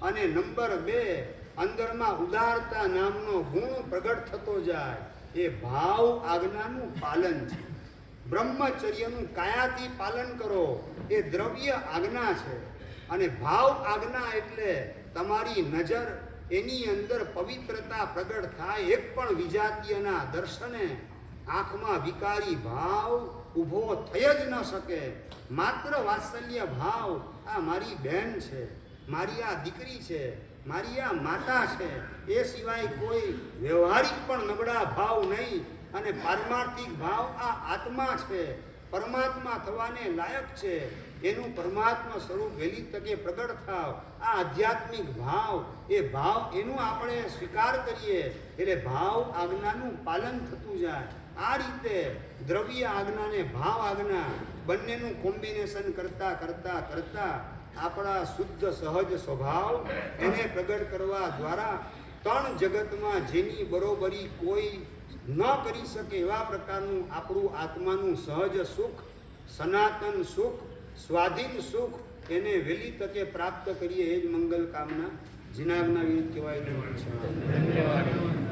અને નંબર 2, અંદરમાં ઉદારતા નામનો ગુણ પ્રગટ થતો જાય એ ભાવ આજ્ઞાનું પાલન છે. બ્રહ્મચર્યનું કાયાથી પાલન કરો એ દ્રવ્ય આજ્ઞા છે. અને ભાવ આજ્ઞા એટલે તમારી નજર એની અંદર પવિત્રતા પ્રગટ થાય. એક પણ વિજાતીયના દર્શને આંખમાં વિકારી ભાવ ઊભો થઈ જ ન શકે. માત્ર વાત્સલ્ય ભાવ, આ મારી બહેન છે, મારી આ દીકરી છે, મારી આ માતા છે, એ સિવાય કોઈ વ્યવહારિક પણ નબળા ભાવ નહીં. અને પારમાર્થિક ભાવ આ આત્મા છે, પરમાત્મા થવાને લાયક છે. એનું પરમાત્મા સ્વરૂપ વહેલી તકે પ્રગટ થાવ. આ આધ્યાત્મિક ભાવ, એ ભાવ એનું આપણે સ્વીકાર કરીએ એટલે ભાવ આજ્ઞાનું પાલન થતું જાય. આ રીતે દ્રવ્ય આજ્ઞા ને ભાવ આજ્ઞા બંનેનું કોમ્બિનેશન કરતાં કરતાં કરતાં આપણા શુદ્ધ સહજ સ્વભાવ એને પ્રગટ કરવા દ્વારા ત્રણ જગતમાં જેની બરોબરી કોઈ ન કરી શકે એવા પ્રકારનું આપણું આત્માનું સહજ સુખ, સનાતન સુખ, સ્વાધીન સુખ એને વહેલી તકે પ્રાપ્ત કરીએ એ જ મંગલ કામના. જીનાગના વિરુદ્ધ કહેવાય ધન્યવાદ